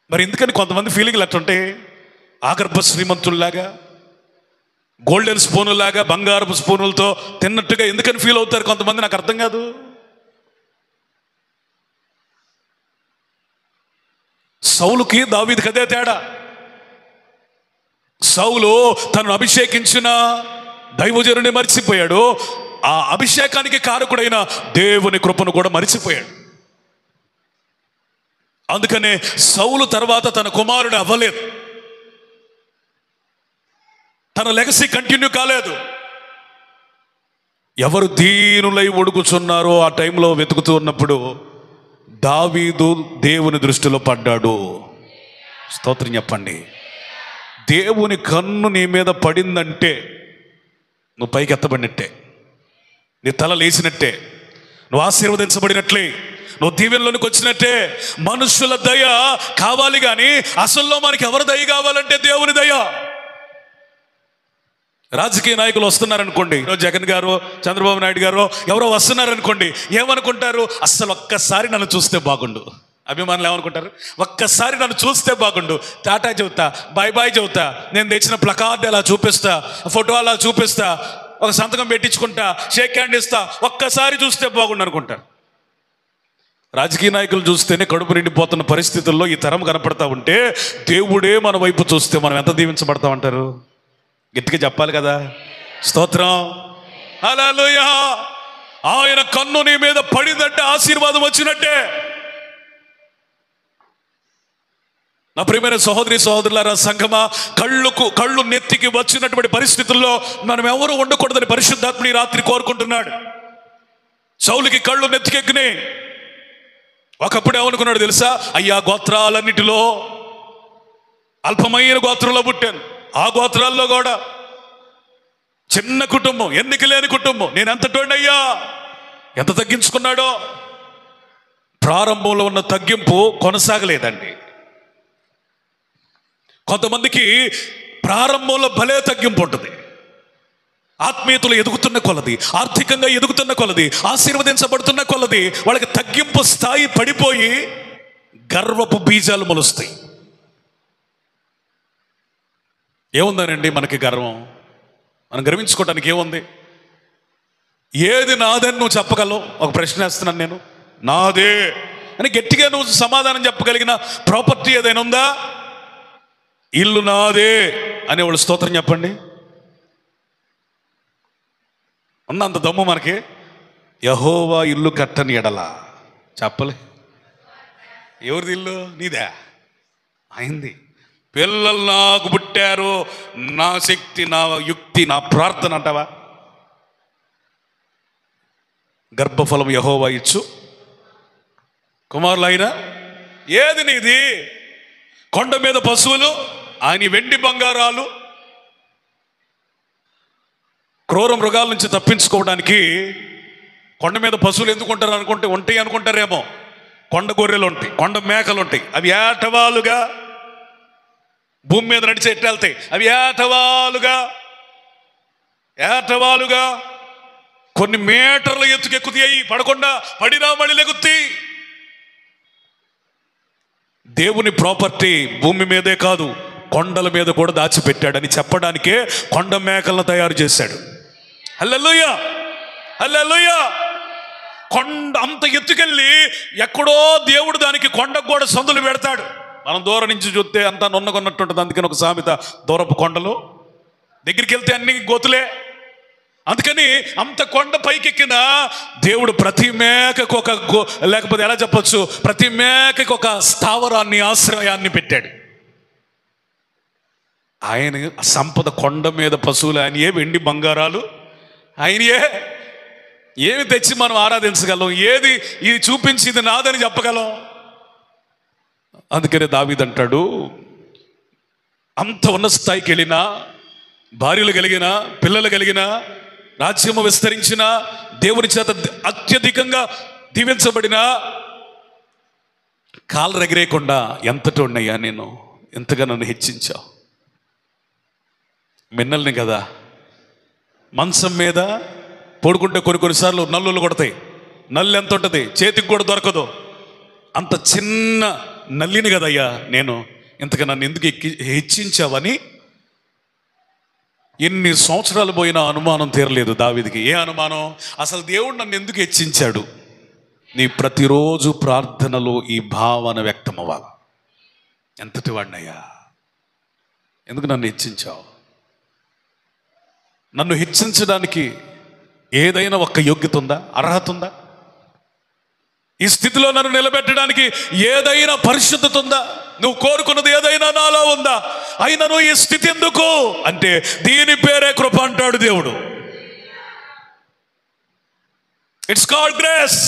మరి ఎందుకని కొంతమంది ఫీలింగ్లు అట్టుంటాయి? ఆగర్భ శ్రీమంతుల్లాగా, గోల్డెన్ స్పూనులాగా, బంగారపు స్పూనులతో తిన్నట్టుగా ఎందుకని ఫీల్ అవుతారు కొంతమంది? నాకు అర్థం కాదు. సౌలుకి దావీదుకి అదే తేడా. సౌలు తను అభిషేకించిన దైవజనుని మర్చిపోయాడు, ఆ అభిషేకానికి కారకుడైన దేవుని కృపను కూడా మర్చిపోయాడు. అందుకనే సౌలు తర్వాత తన కుమారుడు అవ్వలేదు, తన లెగసీ కంటిన్యూ కాలేదు. ఎవరు దీనులై ఒడుగుచున్నారో ఆ టైంలో వెతుకుతూ ఉన్నప్పుడు దావీదు దేవుని దృష్టిలో పడ్డాడు. స్తోత్రం చెప్పండి. దేవుని కన్ను నీ మీద పడిందంటే నువ్వు పైకి ఎత్తబడినట్టే, నీ తల లేచినట్టే, నువ్వు ఆశీర్వదించబడినట్లే, నువ్వు దీవెనలోనికి వచ్చినట్టే. మనుషుల దయ కావాలి కానీ అసల్లో మనకి ఎవరి దయ కావాలంటే దేవుని దయ. రాజకీయ నాయకులు వస్తున్నారనుకోండి, జగన్ గారు, చంద్రబాబు నాయుడు గారు ఎవరో వస్తున్నారనుకోండి, ఏమనుకుంటారు? అస్సలు ఒక్కసారి నన్ను చూస్తే బాగుండు. అభిమానులు ఏమనుకుంటారు? ఒక్కసారి నన్ను చూస్తే బాగుండు, టాటా చెబుతా, బాయ్ బాయ్ చెబుతా, నేను తెచ్చిన ప్లకార్డ్ అలా చూపిస్తా, ఫోటో అలా చూపిస్తా, ఒక సంతకం పెట్టించుకుంటా, షేక్ హ్యాండ్ ఇస్తా, ఒక్కసారి చూస్తే బాగుండు అనుకుంటారు. రాజకీయ నాయకులు చూస్తేనే కడుపు నిండిపోతున్న పరిస్థితుల్లో ఈ తరం కనపడతా ఉంటే దేవుడే మన వైపు చూస్తే మనం ఎంత దీవించబడతామంటారు? గట్టిగా చెప్పాలి కదా. స్తోత్రం. హల్లెలూయా. ఆయన కన్ను నీ మీద పడిందంటే ఆశీర్వాదం వచ్చినట్టే. నా ప్రియమైన సహోదరి సహోదరులారా, సంఘమా, కళ్ళు నెత్తికి వచ్చినటువంటి పరిస్థితుల్లో మనం ఎవరు ఉండకూడదని పరిశుద్ధాత్ముని రాత్రి కోరుకుంటున్నాడు. సౌలుకి కళ్ళు నెత్తికెక్కినాయి. ఒకప్పుడు ఏమనుకున్నాడు తెలుసా? అయ్యా, గోత్రాలన్నిటిలో అల్పమైన గోత్రంలో పుట్టాను, ఆ గోత్రాల్లో కూడా చిన్న కుటుంబం, ఎన్నిక లేని కుటుంబం, నేను ఎంతటోడయ్యా. ఎంత తగ్గించుకున్నాడో. ప్రారంభంలో ఉన్న తగ్గింపు కొనసాగలేదండి. కొంతమందికి ప్రారంభంలో భలే తగ్గింపు ఉంటుంది. ఆత్మీయతలు ఎదుగుతున్న కొలది, ఆర్థికంగా ఎదుగుతున్న కొలది, ఆశీర్వదించబడుతున్న కొలది వాళ్ళకి తగ్గింపు స్థాయి పడిపోయి గర్వపు బీజాలు మొలుస్తాయి. ఏముందనండి మనకి గర్వం? మనం గర్వించుకోవడానికి ఏముంది? ఏది నాదని నువ్వు చెప్పగలవు? ఒక ప్రశ్న వేస్తున్నాను నేను. నాదే అని గట్టిగా నువ్వు సమాధానం చెప్పగలిగిన ప్రాపర్టీ ఏదైనా ఉందా? ఇల్లు నాదే అనేవాళ్ళు స్తోత్రం చెప్పండి. ఉన్నంత దమ్ము మనకి? యెహోవా ఇల్లు కట్టని ఎడలా చెప్పలే. ఎవరిది ఇల్లు? నీదే, అయింది. పిల్లలు నాకు పుట్టారు, నా శక్తి, నా యుక్తి, నా ప్రార్థన అంటావా? గర్భఫలం యెహోవా ఇచ్చు, కుమారులు అయినా ఏది నీది? కొండ మీద పశువులు, ఆయన వెండి బంగారాలు. క్రూర మృగాల నుంచి తప్పించుకోవడానికి కొండ మీద పశువులు ఎందుకు ఉంటారు అనుకుంటే, ఉంటాయి అనుకుంటారేమో. కొండ గొర్రెలు ఉంటాయి, కొండ మేకలు ఉంటాయి, అవి ఏటవాలుగా భూమి మీద నడిచి ఎట్టెళ్తాయి. అవి ఏటవాలుగా కొన్ని మీటర్ల ఎత్తుకెక్కుతాయి, పడకుండా పడినా మళ్ళీ లెగుతాయి. దేవుని ప్రాపర్టీ భూమి మీదే కాదు, కొండల మీద కూడా దాచిపెట్టాడని చెప్పడానికే కొండ మేకలను తయారు చేశాడు. హల్లెలూయా, హల్లెలూయా. కొండ అంత ఎత్తుకెళ్ళి ఎక్కడో దేవుడు దానికి కొండకు కూడా సందులు పెడతాడు. మనం దూరం నుంచి చూస్తే అంతా నున్నగొన్నట్టుంటుంది. అందుకని ఒక సామెత, దూరపు కొండలు దగ్గరికి వెళ్తే అన్ని గోతులే. అందుకని అంత కొండ పైకెక్కిన దేవుడు ప్రతి మేకకు ఒక లేకపోతే ఎలా చెప్పచ్చు, ప్రతి మేకకు ఒక స్థావరాన్ని, ఆశ్రయాన్ని పెట్టాడు. ఆయన సంపద కొండ మీద పశువులు ఆయనయే, వెండి బంగారాలు ఆయనయే. ఏమి తెచ్చి మనం ఆరాధించగలం? ఏది ఇది చూపించి ఇది నాదని చెప్పగలం? అందుకనే దావీదు అంటాడు, అంత ఉన్నత స్థాయికి వెళ్ళినా, భార్యలు కలిగిన, పిల్లలు కలిగిన, రాజ్యము విస్తరించిన, దేవుని చేత అత్యధికంగా దీవించబడిన, కాళ్ళు ఎగిరేయకుండా ఎంతటి ఉన్నాయా నేను, ఎంతగా నన్ను హెచ్చించావు. మిన్నల్ని కదా, మంచం మీద పడుకుంటే కొన్నిసార్లు నల్లులు కొడతాయి. నల్లు ఎంత ఉంటుంది, చేతికి కూడా దొరకదు. అంత చిన్న నల్లిని కదయ్యా నేను, ఇంతగా నన్ను ఎందుకు హెచ్చించావని ఎన్ని సంవత్సరాలు పోయినా అనుమానం తీరలేదు దావీదుకి. ఏ అనుమానం? అసలు దేవుడు నన్ను ఎందుకు హెచ్చించాడు? నీ ప్రతిరోజు ప్రార్థనలో ఈ భావన వ్యక్తం అవ్వాలి. ఎంతటి వాడినయ్యా, ఎందుకు నన్ను హెచ్చించావు? నన్ను హెచ్చించడానికి ఏదైనా ఒక్క యోగ్యత ఉందా, అర్హత ఉందా? ఈ స్థితిలో నన్ను నిలబెట్టడానికి ఏదైనా పరిశుద్ధత ఉందా? నువ్వు కోరుకున్నది ఏదైనా నాలో ఉందా? అయినను ఈ స్థితి ఎందుకు అంటే దీని పేరే కృప అంటాడు దేవుడు. It's called grace.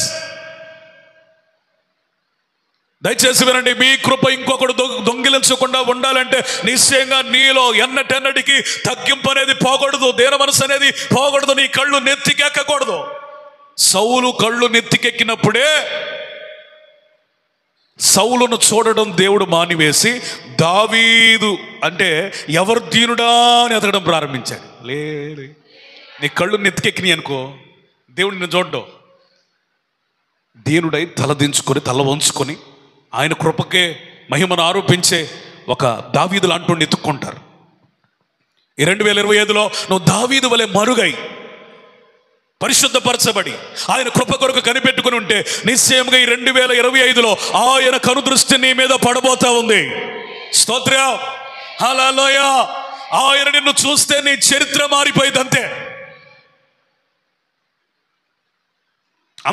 దయచేసి వినండి, మీ కృప ఇంకొకడు దొంగిలించకుండా ఉండాలంటే నిశ్చయంగా నీలో ఎన్నటెన్నటికి తగ్గింపు అనేది పోకూడదు, దేన మనసు అనేది పోకూడదు, నీ కళ్ళు నెత్తికెక్కకూడదు. సౌలు కళ్ళు నెత్తికెక్కినప్పుడే సౌలును చూడడం దేవుడు మానివేసి దావీదు అంటే ఎవరు దీనుడా అని ఎతకడం ప్రారంభించాడు. లేదు, నీ కళ్ళు నెత్తికెక్కినాయి అనుకో, దేవుడిని చూడడం. దీనుడై తలదించుకొని తల వంచుకొని ఆయన కృపకే మహిమను ఆరోపించే ఒక దావీదు లాంటి ఎత్తుక్కుంటారు. ఈ 2025లో నువ్వు దావీదు వలె మరుగై పరిశుద్ధపరచబడి ఆయన కృప కొరకు కనిపెట్టుకుని ఉంటే నిశ్చయంగా ఈ 2025లో ఆయన కనుదృష్టి నీ మీద పడబోతా ఉంది. స్తోత్రం, హల్లెలూయా. ఆయన నిన్ను చూస్తే నీ చరిత్ర మారిపోయింది అంతే.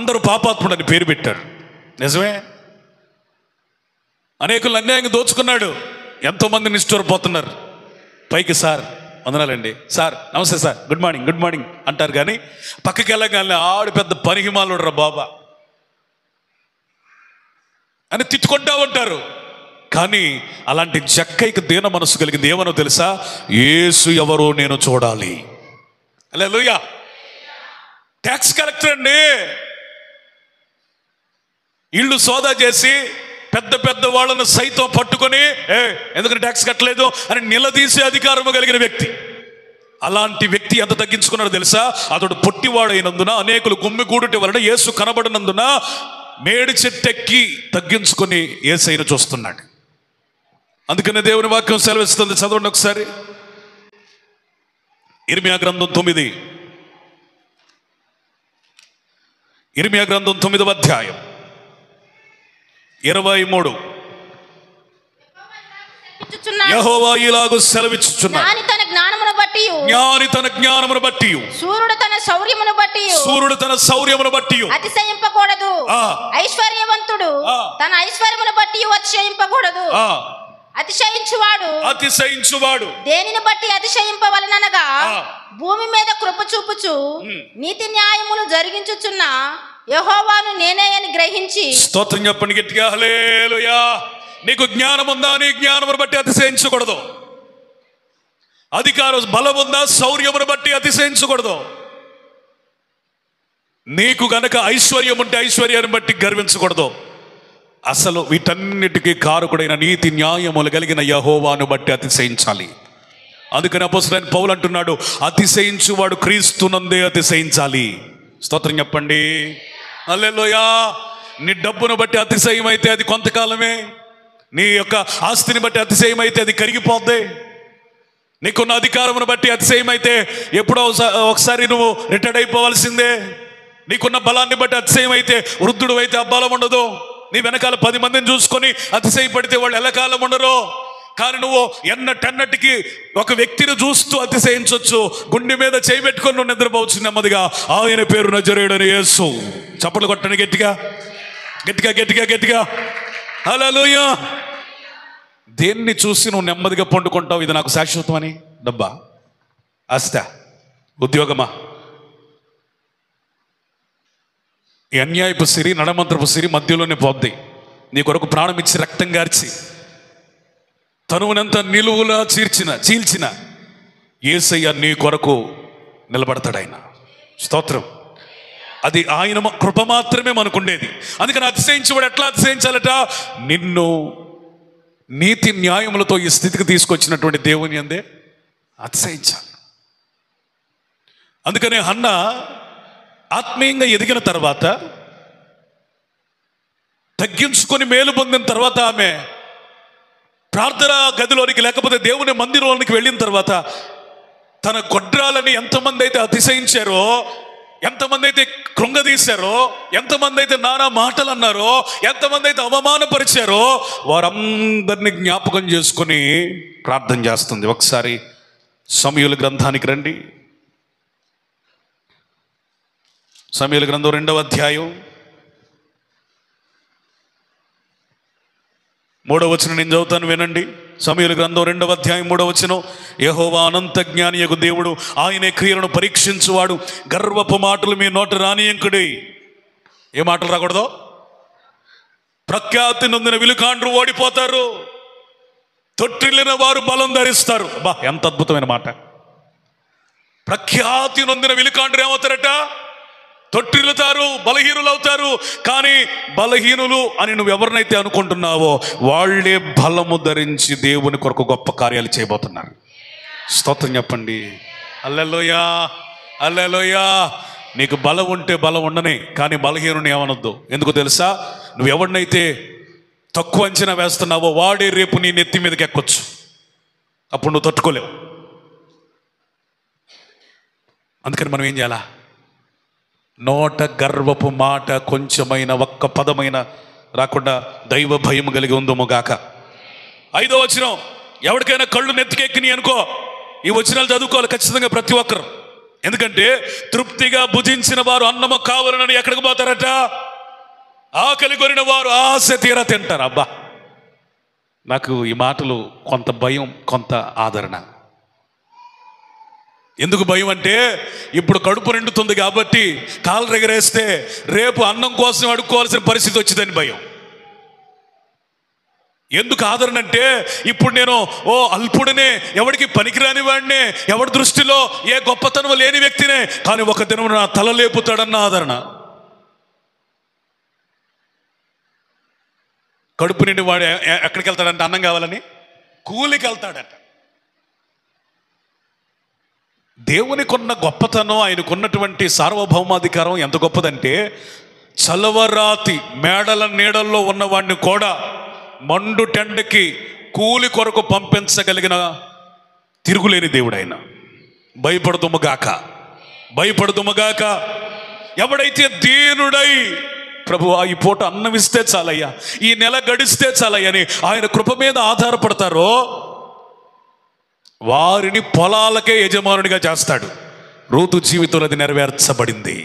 అందరూ పాపాత్ముడని పేరు పెట్టారు, నిజమే. అనేకులు అన్యాయంగా దోచుకున్నాడు, ఎంతోమంది నిష్ఠూరపోతున్నారు. పైకి సార్ వందనాలండి, సార్ నమస్తే, sir good morning, good morning అంటారు. కానీ పక్కకి వెళ్ళగానే ఆడు పెద్ద పనికిమాలుడు రా బాబా అని తిట్టుకుంటా ఉంటారు. కానీ అలాంటి జక్కైకి దీన మనసు కలిగింది. ఏమనో తెలుసా? యేసు ఎవరో నేను చూడాలి. హల్లెలూయా. ట్యాక్స్ కలెక్టర్ అండి, ఇళ్ళు సోదా చేసి పెద్ద పెద్ద వాళ్ళను సైతం పట్టుకొని ఎందుకంటే ట్యాక్స్ కట్టలేదు అని నిలదీసే అధికారము కలిగిన వ్యక్తి. అలాంటి వ్యక్తి ఎంత తగ్గించుకున్నాడో తెలుసా? అతడు పొట్టివాడైనందున అనేకులు గుమ్మిగూడుట వలన యేసు కనబడినందున మేడి చెట్టెక్కి తగ్గించుకొని యేసయ్యను చూస్తున్నాడు. అందుకనే దేవుని వాక్యం సెలవిస్తుంది, చదవండి ఒకసారి. ఇర్మియా గ్రంథం 9, ఇర్మియా గ్రంథం 9వ అధ్యాయం 23. యెహోవా ఇలాగు సెలవిచ్చుచున్నాడు, జ్ఞాని తన జ్ఞానమును బట్టి శూరుడు తన శౌర్యమును బట్టి అతిశయింపకూడదు, ఐశ్వర్యవంతుడు తన ఐశ్వర్యమును బట్టి అతిశయింపకూడదు. అతిశయించువాడు దేనిని బట్టి అతిశయింపవలననగా భూమి మీద కృప చూపుచు నీతి న్యాయములు జరిగించుచున్న యెహోవాను నేనే అని గ్రహించి. స్తోత్రం చెప్పండి గట్టిగా, హల్లెలూయా. నీకు జ్ఞానం ఉందా? నీ జ్ఞానమును బట్టి అతిశయించకూడదు. అధికారం బలం ఉందా? శౌర్యమును బట్టి అతిశయించకూడదు. నీకు గనక ఐశ్వర్యం ఉంటే ఐశ్వర్యాన్ని బట్టి గర్వించకూడదు. అసలు వీటన్నిటికీ కారకుడైన నీతి న్యాయములు కలిగిన యెహోవాను బట్టి అతిశయించాలి. అందుకని అపోస్తలుడైన పౌలు అంటున్నాడు, అతిశయించువాడు క్రీస్తునందే అతిశయించాలి. స్తోత్రం చెప్పండి, హల్లెలూయా. నీ డబ్బును బట్టి అతిశయం అయితే అది కొంతకాలమే, నీ యొక్క ఆస్తిని బట్టి అతిశయం అయితే అది కరిగిపోద్ది, నీకున్న అధికారమును బట్టి అతిశయం అయితే ఎప్పుడో ఒకసారి నువ్వు రిటైర్డ్ అయిపోవాల్సిందే, నీకున్న బలాన్ని బట్టి అతిశయం అయితే వృద్ధుడు అయితే ఆ బలం ఉండదు, నీ వెనకాల 10 మందిని చూసుకొని అతిశయపడితే వాళ్ళు ఎల్లకాలం ఉండరు. కానీ నువ్వు ఎన్నటెన్నటికి ఒక వ్యక్తిని చూస్తూ అతిశయించవచ్చు. గుండె మీద చేయబెట్టుకొని నువ్వు నిద్రపోవచ్చు నెమ్మదిగా. ఆయన పేరు నజరేయుడైన యేసు. చప్పట్లు కొట్టండి గట్టిగా గట్టిగా గట్టిగా గట్టిగా, హల్లెలూయా. దేన్ని చూసి నువ్వు నెమ్మదిగా పండుకుంటావు? ఇది నాకు శాశ్వతమని? డబ్బా, ఆస్తా, ఉద్యోగమా? ఈ అన్యాయపు సిరి, నడమంత్రపు సిరి మధ్యలోనే పోద్ది. నీ కొరకు ప్రాణం ఇచ్చి రక్తం గార్చి తనువునంత నిలువులా చీల్చిన యేసయ్య నీ కొరకు నిలబడతాడు. ఆయన స్తోత్రం. అది ఆయన కృప మాత్రమే మనకుండేది. అందుకని అతిశయించేవాడు ఎట్లా అతిశయించాలట? నిన్ను నీతి న్యాయములతో ఈ స్థితికి తీసుకొచ్చినటువంటి దేవుని అందే అతిశయించాలి. అందుకనే హన్న ఆత్మీయంగా ఎదిగిన తర్వాత, తగ్గించుకొని మేలు పొందిన తర్వాత, ఆమె ప్రార్థన గదిలోనికి లేకపోతే దేవుని మందిరంలోనికి వెళ్ళిన తర్వాత తన గొడ్రాలని ఎంతమంది అయితే అతిశయించారో, ఎంతమంది అయితే కృంగదీశారో, ఎంతమంది అయితే నానా మాటలు అన్నారో, ఎంతమంది అయితే అవమానపరిచారో, వారందరినీ జ్ఞాపకం చేసుకొని ప్రార్థన చేస్తుంది. ఒకసారి సమూయేలు గ్రంథానికి రండి. సమూయేలు గ్రంథం 2వ అధ్యాయం 3వ వచనం నేను చదువుతాను, వినండి. సమూయేలు గ్రంథం 2వ అధ్యాయం 3వ వచనం. యెహోవా అనంత జ్ఞానియగు దేవుడు, ఆయనే క్రియలను పరీక్షించువాడు, గర్వపు మాటలు మీ నోట రానియంకుడి. ఏ మాటలు రాకూడదు? ప్రఖ్యాతి నొందిన విలుకాండ్రు ఓడిపోతారు, తొట్టిల్లిన వారు బలం ధరిస్తారు. బా, ఎంత అద్భుతమైన మాట. ప్రఖ్యాతి నొందిన విలుకాండ్రు ఏమవుతారట? తొట్టిల్లుతారు, బలహీనులు అవుతారు. కానీ బలహీనులు అని నువ్వు ఎవరినైతే అనుకుంటున్నావో వాళ్ళే బలము ధరించి దేవుని కొరకు గొప్ప కార్యాలు చేయబోతున్నారు. స్తోత్రం చెప్పండి. హల్లెలూయా, హల్లెలూయా. నీకు బలం ఉంటే బలం ఉండనే, కానీ బలహీనుని ఏమనొద్దు. ఎందుకు తెలుసా? నువ్వు ఎవరినైతే తక్కువ అంచనా వేస్తున్నావో వాడే రేపు నీ నెత్తి మీదకి ఎక్కొచ్చు. అప్పుడు నువ్వు తట్టుకోలేవు. అందుకని మనం ఏం చేయాలా? నోట గర్వపు మాట కొంచెమైన ఒక్క పదమైన రాకుండా దైవ భయం కలిగి ఉందము గాక. 5వ వచనం. ఎవరికైనా కళ్ళు నెత్తికెక్కిని అనుకో, ఈ వచనాలు చదువుకోవాలి ఖచ్చితంగా ప్రతి ఒక్కరు. ఎందుకంటే తృప్తిగా భుజించిన వారు అన్నము కావాలని ఎక్కడికి పోతారట? ఆకలి కొనిన వారు ఆశ తీరా తింటారు. అబ్బా, నాకు ఈ మాటలు కొంత భయం, కొంత ఆదరణ. ఎందుకు భయం అంటే, ఇప్పుడు కడుపు నిండుతుంది కాబట్టి కాళ్ళు ఎగరేస్తే రేపు అన్నం కోసం అడుక్కోవాల్సిన పరిస్థితి వచ్చిందని భయం. ఎందుకు ఆదరణ అంటే, ఇప్పుడు నేను అల్పుడినే, ఎవడికి పనికిరాని వాడినే, ఎవడి దృష్టిలో ఏ గొప్పతనం లేని వ్యక్తినే, కానీ ఒక దినం నా తల లేపుతాడన్న ఆదరణ. కడుపు నిండి వాడు ఎక్కడికి వెళ్తాడంటే అన్నం కావాలని కూలికి వెళ్తాడట. దేవునికున్న గొప్పతనం, ఆయనకున్నటువంటి సార్వభౌమాధికారం ఎంత గొప్పదంటే, చలవరాతి మేడల నీడల్లో ఉన్నవాడిని కూడా మండు టెండకి కూలి కొరకు పంపించగలిగిన తిరుగులేని దేవుడు ఆయన. భయపడుతుమ్మగాక, భయపడుతుమ్మగాక. ఎవడైతే దీనుడై ప్రభువా ఈ పూట అన్నం ఇస్తే చాలయ్యా, ఈ నెల గడిస్తే చాలయ్యా అని ఆయన కృప మీద ఆధారపడతారో వారిని పొలాలకే యజమానుడిగా చేస్తాడు. రూతు జీవితంలో అది నెరవేర్చబడింది.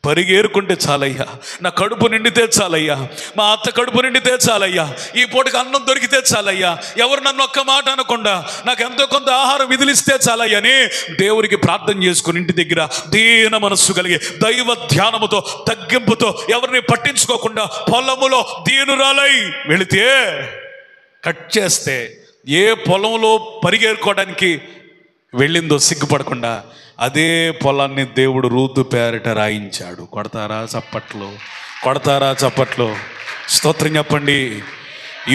పరిగేరుకుంటే చాలయ్యా, నా కడుపు నిండితే చాలయ్యా, మా అత్త కడుపు నిండితే చాలయ్యా, ఈ పూటకి అన్నం దొరికితే చాలయ్యా, ఎవరు నన్ను ఒక్క మాట అనకుండా నాకు ఎంతో కొంత ఆహారం విదిలిస్తే చాలయ్యా అని దేవునికి ప్రార్థన చేసుకుని ఇంటి దగ్గర దీన మనస్సు కలిగి దైవ ధ్యానముతో తగ్గింపుతో ఎవరిని పట్టించుకోకుండా పొలములో దీనురాలై వెళితే, కట్ చేస్తే ఏ పొలంలో పరిగేరుకోవడానికి వెళ్ళిందో సిగ్గుపడకుండా అదే పొలాన్ని దేవుడు రూతు పేరిట రాయించాడు. కొడతారా చప్పట్లు, కొడతారా చప్పట్లు, స్తోత్రం చెప్పండి.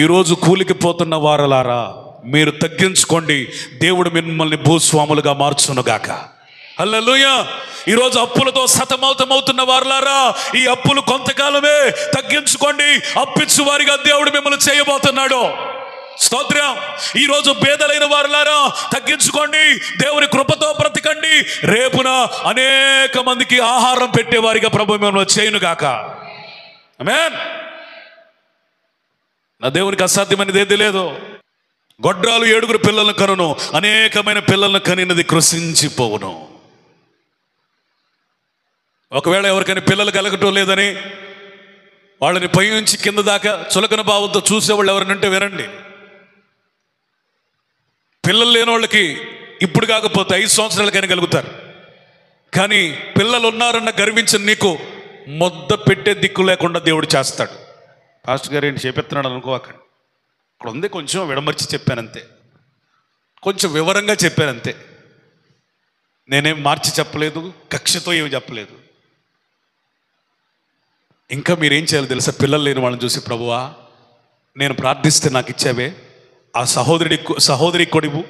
ఈరోజు కూలికి పోతున్న వారలారా, మీరు తగ్గించుకోండి, దేవుడు మిమ్మల్ని భూస్వాములుగా మార్చునుగాక. హల్లెలూయా. ఈరోజు అప్పులతో సతమతమవుతున్న వారలారా, ఈ అప్పులు కొంతకాలమే, తగ్గించుకోండి. అప్పిచ్చు వారిగా దేవుడు మిమ్మల్ని చేయబోతున్నాడు. స్తోత్రం. ఈరోజు పేదలైన వారులారా తగ్గించుకోండి, దేవుని కృపతో బ్రతకండి. రేపున అనేక మందికి ఆహారం పెట్టేవారిగా ప్రభు మిమ్మల్ని చేయునుగాక. ఆమేన్. నా దేవునికి అసాధ్యమైనది ఏది లేదు. గొడ్రాలు 7 పిల్లలను కనును, అనేకమైన పిల్లలను కనినది కృషించిపోవును. ఒకవేళ ఎవరికైనా పిల్లలు కలగటం లేదని వాళ్ళని పై నుంచి కింద దాకా చులకన భావంతో చూసేవాళ్ళు ఎవరినంటే వినండి. పిల్లలు లేని వాళ్ళకి ఇప్పుడు కాకపోతే 5 సంవత్సరాలకైనా కలుగుతారు. కానీ పిల్లలు ఉన్నారన్న గర్వించిన నీకు ముద్ద పెట్టే దిక్కు లేకుండా దేవుడు చేస్తాడు. పాస్టర్ గారు ఏంటి చేపెత్తున్నాడు అనుకోకండి. ఇక్కడ ఉంది, కొంచెం విడమర్చి చెప్పానంతే, కొంచెం వివరంగా చెప్పానంతే. నేనేం మార్చి చెప్పలేదు, కక్షతో ఏమి చెప్పలేదు. ఇంకా మీరేం చేయాలి తెలుసా? పిల్లలు లేని వాళ్ళని చూసి, ప్రభువా నేను ప్రార్థిస్తే నాకు ఇచ్చావే, ఆ సహోదరి కొడువు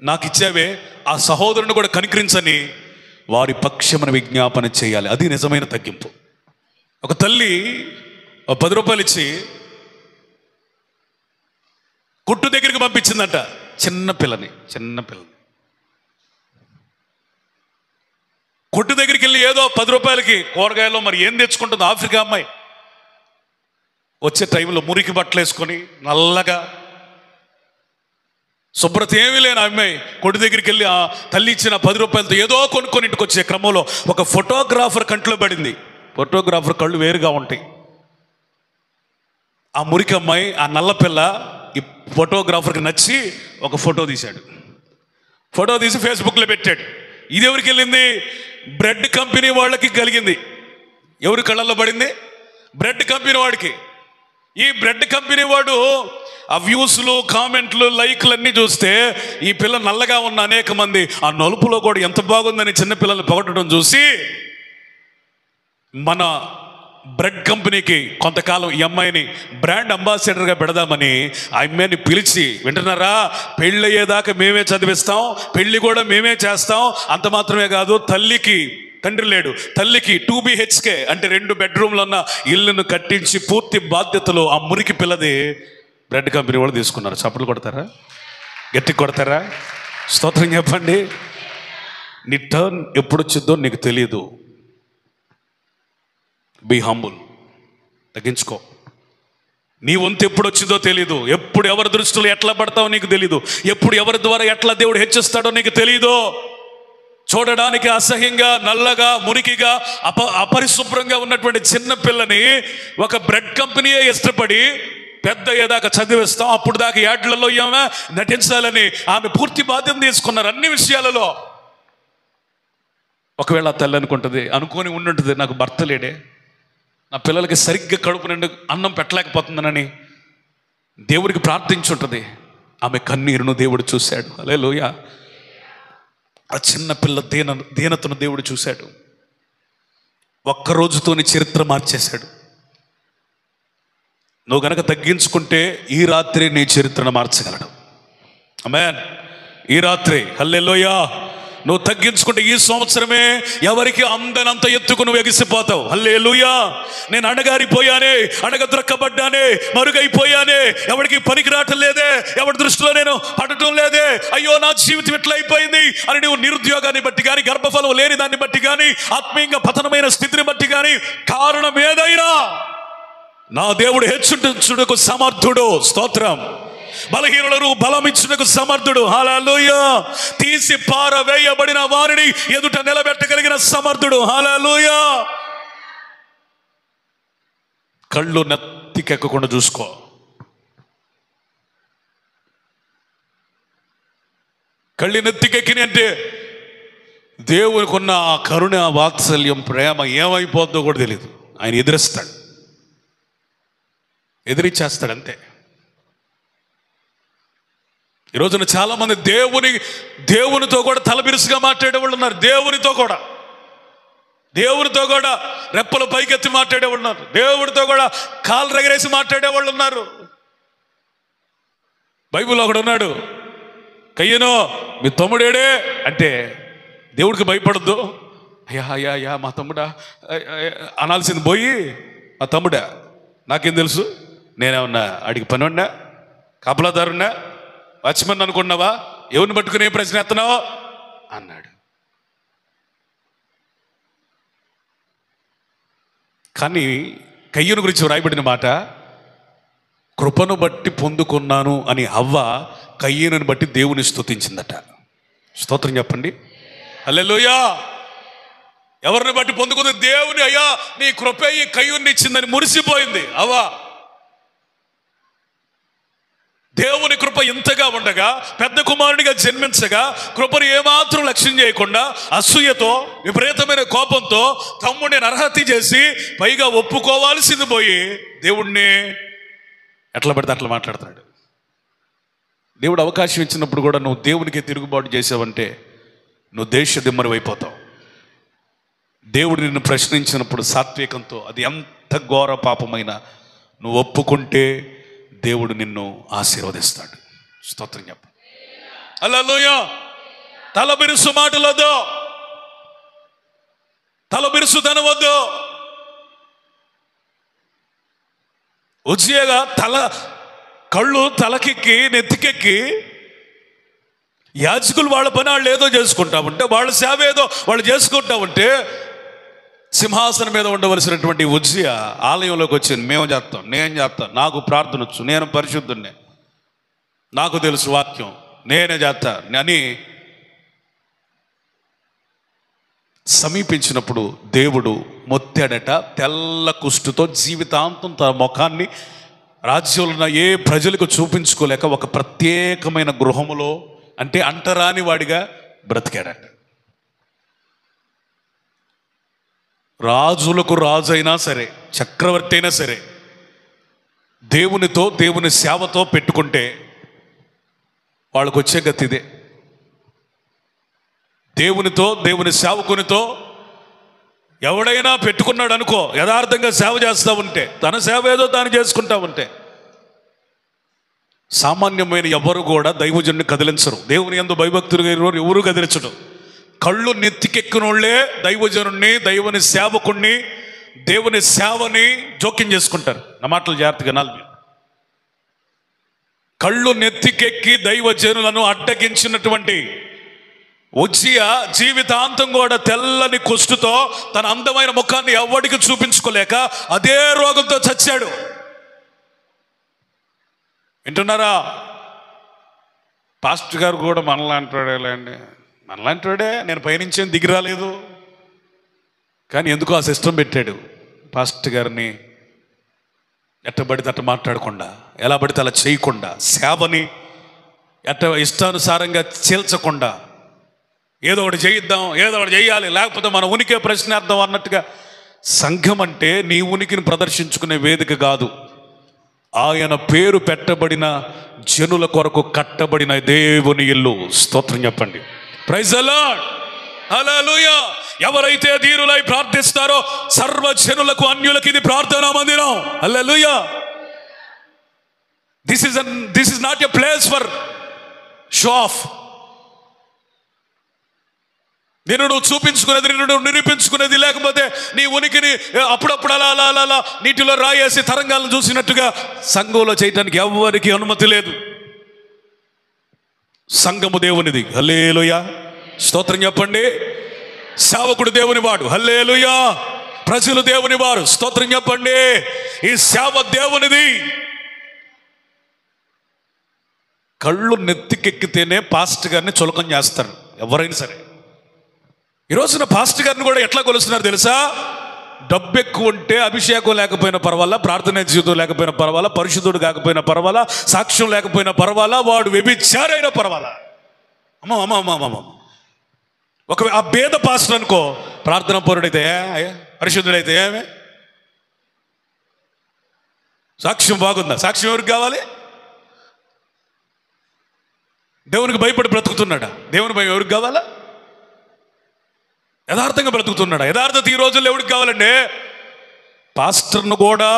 నాకు ఇచ్చావే, ఆ సహోదరుని కూడా కనికరించని వారి పక్షమున విజ్ఞాపన చేయాలి. అది నిజమైన తగ్గింపు. ఒక తల్లి 10 రూపాయలు ఇచ్చి కొట్టు దగ్గరికి పంపించిందంట చిన్న పిల్లని. కొట్టు దగ్గరికి వెళ్ళి ఏదో 10 రూపాయలకి కూరగాయలు మరి ఏం తెచ్చుకుంటుంది ఆఫ్రికా అమ్మాయి. వచ్చే టైంలో మురికి బట్టలు వేసుకొని నల్లగా శుభ్రత ఏమీ లేని అమ్మాయి కొట్టు దగ్గరికి వెళ్ళి ఆ తల్లి ఇచ్చిన 10 రూపాయలతో ఏదో కొనుక్కొని ఇంటికి వచ్చే క్రమంలో ఒక ఫోటోగ్రాఫర్ కంట్లో పడింది. ఫోటోగ్రాఫర్ కళ్ళు వేరుగా ఉంటాయి. ఆ మురికి అమ్మాయి, ఆ నల్ల పిల్ల ఈ ఫోటోగ్రాఫర్కి నచ్చి ఒక ఫోటో తీశాడు. ఫోటో తీసి ఫేస్బుక్లో పెట్టాడు. ఇది ఎవరికి వెళ్ళింది? బ్రెడ్ కంపెనీ వాళ్ళకి కలిగింది. ఎవరి కళ్ళల్లో పడింది? బ్రెడ్ కంపెనీ వాడికి. ఈ బ్రెడ్ కంపెనీ వాడు ఆ వ్యూస్లు, కామెంట్లు, లైక్లు అన్నీ చూస్తే ఈ పిల్ల నల్లగా ఉన్న అనేక మంది ఆ నలుపులో కూడా ఎంత బాగుందని చిన్నపిల్లల్ని పొగట్టడం చూసి మన బ్రెడ్ కంపెనీకి కొంతకాలం ఈ అమ్మాయిని బ్రాండ్ అంబాసిడర్గా పెడదామని ఆ అమ్మాయిని పిలిచి, వింటున్నారా, పెళ్ళి అయ్యేదాకా మేమే చదివిస్తాం, పెళ్లి కూడా మేమే చేస్తాం, అంత మాత్రమే కాదు, తల్లికి తండ్రి లేడు, తల్లికి 2 BHK అంటే 2 బెడ్రూమ్లు ఉన్న ఇల్లును కట్టించి పూర్తి బాధ్యతలు ఆ మురికి పిల్లది బ్రెడ్ కంపెనీ వాళ్ళు తీసుకున్నారు. చప్పట్లు కొడతారా? గట్టిగా కొడతారా? స్తోత్రం చెప్పండి. నీ టర్న్ ఎప్పుడు వచ్చిందో నీకు తెలియదు. బీ హంబుల్, తగ్గించుకో. నీ వంతు ఎప్పుడు వచ్చిందో తెలీదు. ఎప్పుడు ఎవరి దృష్టిలో ఎట్లా పడతావో నీకు తెలీదు. ఎప్పుడు ఎవరి ద్వారా ఎట్లా దేవుడు హెచ్చిస్తాడో నీకు తెలీదు. చూడడానికి అసహ్యంగా, నల్లగా, మురికిగా, అపరిశుభ్రంగా ఉన్నటువంటి చిన్న పిల్లని ఒక బ్రెడ్ కంపెనీయే ఇష్టపడి పెద్ద ఏదాకా చదివిస్తాం, అప్పుడు దాకా యాడ్లలో ఏమో నటించాలని ఆమె పూర్తి బాధ్యత తీసుకున్నారు అన్ని విషయాలలో. ఒకవేళ ఆ తల్లి అనుకొని ఉండుంటుంది, నాకు భర్త లేడే, నా పిల్లలకి సరిగ్గా కడుపు నిండు అన్నం పెట్టలేకపోతుందనని దేవుడికి ప్రార్థించుంటుంది. ఆమె కన్నీరును దేవుడు చూశాడు. హల్లెలూయా. ఆ చిన్న పిల్ల దీనతను దేవుడు చూశాడు. ఒక్కరోజుతోని చరిత్ర మార్చేశాడు. నువ్వు గనక తగ్గించుకుంటే ఈ రాత్రి నీ చరిత్రను మార్చగలడు. ఆమేన్. ఈ రాత్రి హల్లెలూయా. నువ్వు తగ్గించుకుంటే ఈ సంవత్సరమే ఎవరికి అందనంత ఎత్తుకు నువ్వు ఎగిసిపోతావు. హల్లెలూయా. నేను అణగారిపోయానే, అణగద్రక్కబడ్డానే, మరుగైపోయానే, ఎవరికి పనికి రావటం లేదే, ఎవరి దృష్టిలో నేను పడటం లేదే, అయ్యో నా జీవితం ఎట్లా అయిపోయింది అని నువ్వు నిరుద్యోగాన్ని బట్టి కానీ, గర్భఫలం లేని దాన్ని బట్టి కానీ, ఆత్మీయంగా పతనమైన స్థితిని బట్టి కానీ, కారణం ఏదైనా నా దేవుడు హెచ్చుటకు సమర్థుడు. స్తోత్రం. బలహీనులను బలమిచ్చుటకు సమర్థుడు. హల్లెలూయా. తీసి పారవేయబడిన వారిని ఎదుట నిలబెట్టగలిగిన సమర్థుడు. హల్లెలూయా. కళ్ళు నెత్తికెక్కకుండా చూసుకో. కళ్ళు నెత్తికెక్కిని అంటే దేవునికి ఉన్న ఆ కరుణ, వాత్సల్యం, ప్రేమ ఏమైపోద్దో కూడా తెలియదు. ఆయన ఎదిరిస్తాడు, ఎదిరిచ్చేస్తాడు అంతే. ఈరోజున చాలా మంది దేవునితో కూడా తలబిరుసుగా మాట్లాడేవాళ్ళు ఉన్నారు. దేవునితో కూడా రెప్పలు పైకెత్తి మాట్లాడేవాళ్ళు ఉన్నారు. దేవుడితో కూడా కాళ్ళు రగరేసి మాట్లాడేవాళ్ళు ఉన్నారు. బైబిల్లో ఒకడు ఉన్నాడు, కయ్యను మీ తమ్ముడేడే అంటే దేవుడికి భయపడద్దు. అయ్యా అయ్యా అయ్యా మా తమ్ముడా అనాల్సింది పోయి, మా తమ్ముడా నాకేం తెలుసు, నేనేమన్నా అడిగి పని ఉన్నా, కాపలాదారున్నా, వాచ్మన్ అనుకున్నావా, ఎవరిని పట్టుకుని ఏ ప్రశ్న ఎత్తనావో అన్నాడు. కానీ కయ్యూను గురించి వ్రాయబడిన మాట, కృపను బట్టి పొందుకున్నాను అని హవ్వ కయ్యూనుని బట్టి దేవుని స్తుతించిందట. స్తోత్రం చెప్పండి. హల్లెలూయా. ఎవరిని బట్టి పొందుకుంది? దేవుని. అయ్యా నీ కృప ఈ కయ్యూని ఇచ్చిందని మురిసిపోయింది హవ్వ. దేవుని కృప ఇంతగా ఉండగా, పెద్ద కుమారుడిగా జన్మించగా, కృపను ఏమాత్రం లక్ష్యం చేయకుండా అసూయతో, విపరీతమైన కోపంతో తమ్ముడిని నరహత్య చేసి పైగా ఒప్పుకోవాల్సింది పోయి దేవుణ్ణి ఎట్లా పడితే అట్లా మాట్లాడుతున్నాడు. దేవుడు అవకాశం ఇచ్చినప్పుడు కూడా నువ్వు దేవునికి తిరుగుబాటు చేసావంటే నువ్వు దేశ దిమ్మరి అయిపోతావు. దేవుడు నిన్ను ప్రశ్నించినప్పుడు సాత్వికంతో, అది ఎంత ఘోర పాపమైనా నువ్వు ఒప్పుకుంటే దేవుడు నిన్ను ఆశీర్వదిస్తాడు. స్తోత్రం చెప్ప. హల్లెలూయా. తల బిరుసు మాటలొద్దు, తల బిరుసుతనం వద్దు. ఉజ్జియగా కళ్ళు తలకెక్కి నెత్తికెక్కి యాజకులు వాళ్ళ పని వాళ్ళు ఏదో చేసుకుంటా ఉంటే, వాళ్ళ సేవ ఏదో వాళ్ళు చేసుకుంటా ఉంటే, సింహాసనం మీద ఉండవలసినటువంటి ఉజ్జియా ఆలయంలోకి వచ్చింది. మేము చేస్తాం, నేను చేస్తాను, నాకు ప్రార్థన వచ్చు, నేను పరిశుద్ధున్నే, నాకు తెలుసు వాక్యం, నేనే చేస్తా అని సమీపించినప్పుడు దేవుడు మొత్తాడట. తెల్ల కుష్టుతో జీవితాంతం తన ముఖాన్ని రాజ్యంలో ఏ ప్రజలకు చూపించుకోలేక ఒక ప్రత్యేకమైన గృహములో, అంటే అంటరాని వాడిగా బ్రతికాడట. రాజులకు రాజు అయినా సరే, చక్రవర్తి అయినా సరే, దేవునితో దేవుని సేవతో పెట్టుకుంటే వాళ్ళకు వచ్చే గతి ఇదే. దేవునితో దేవుని సేవకునితో ఎవడైనా పెట్టుకున్నాడు అనుకో, యథార్థంగా సేవ చేస్తూ ఉంటే, తన సేవ ఏదో తాను చేసుకుంటా ఉంటే, సామాన్యమైన ఎవరు కూడా దైవజనుని కదిలించరు. దేవుని యందు భయభక్తులుగా ఎవరు కదిలించడం. కళ్ళు నెత్తికెక్కినోళ్లే దైవజనుణ్ణి, దైవుని సేవకుణ్ణి, దేవుని సేవని జోక్యం చేసుకుంటారు. నా మాటలు జాగ్రత్తగా నాలుగు. కళ్ళు నెత్తికెక్కి దైవజనులను అడ్డగించినటువంటి ఉజ్జియా జీవితాంతం కూడా తెల్లని కుష్టుతో తన అందమైన ముఖాన్ని ఎవడికి చూపించుకోలేక అదే రోగంతో చచ్చాడు. వింటున్నారా? పాస్టర్ గారు కూడా మనలాంటివాడేలేండి, మనలాంటివాడే, నేను పైనుంచేం దిగి రాలేదు, కానీ ఎందుకో ఆ సిస్టమ్ పెట్టాడు. పాస్టర్ గారిని ఎట్ట పడితే అట్ట మాట్లాడకుండా, ఎలా పడితే అలా చేయకుండా, సేవని ఎట్ట ఇష్టానుసారంగా చీల్చకుండా, ఏదో ఒకటి చేయిద్దాం, ఏదో ఒకటి చేయాలి, లేకపోతే మన ఉనికే ప్రశ్నార్థం అన్నట్టుగా. సంఘం అంటే నీ ఉనికిని ప్రదర్శించుకునే వేదిక కాదు, ఆయన పేరు పెట్టబడిన జనుల కొరకు కట్టబడిన దేవుని ఇల్లు. స్తోత్రం చెప్పండి. Praise the lord. హల్లెలూయా. ఎవరైతే ధీరులై ప్రార్థిస్తారో సర్వ జనులకు, అన్యులకు ఇది ప్రార్థనా మందిరం. Hallelujah. This is not a place for show off. నిన్ను నువ్వు చూపించుకునేది, నిన్ను నువ్వు నిరూపించుకునేది, లేకపోతే నీ ఉనికిని అప్పుడప్పుడు అలా అలా అలా అలా నీటిలో రాయేసి తరంగాలను చూసినట్టుగా సంఘంలో చేయటానికి ఎవరికి అనుమతి లేదు. సంఘము దేవునిది. హల్లెలూయా. స్తోత్రం చెప్పండి. సేవకుడు దేవుని వాడు. హల్లెలూయా. ప్రజలు దేవుని వారు. స్తోత్రం చెప్పండి. ఈ సేవ దేవునిది. కళ్ళు నెత్తికెక్కితేనే పాస్టర్ గారిని చులకం చేస్తారు ఎవరైనా సరే. ఈ రోజున పాస్టర్ గారిని కూడా ఎట్లా కొలుస్తున్నారు తెలుసా? డబ్బు ఎక్కువ ఉంటే, అభిషేకం లేకపోయినా పర్వాలా, ప్రార్థన జీవితం లేకపోయినా పర్వాలా, పరిశుద్ధుడు కాకపోయినా పర్వాలా, సాక్ష్యం లేకపోయినా పర్వాలా, వాడు వ్యభిచారైనా పర్వాలా. అమ్మ అమ్మ అమ్మ అమ్మ. ఒక ఆ భేద పాస్టర్ అనుకో, ప్రార్థన పరుడైతే పరిశుద్ధుడైతే ఏమే, సాక్ష్యం బాగుందా? సాక్ష్యం ఎవరికి కావాలి? దేవునికి భయపడి బ్రతుకుతున్నాడా? దేవుని భయం ఎవరికి కావాలా? యథార్థంగా బ్రతుకుతున్నాడా? యథార్థత ఈ రోజుల్లో ఎవరికి కావాలండి? పాస్టర్ను కూడా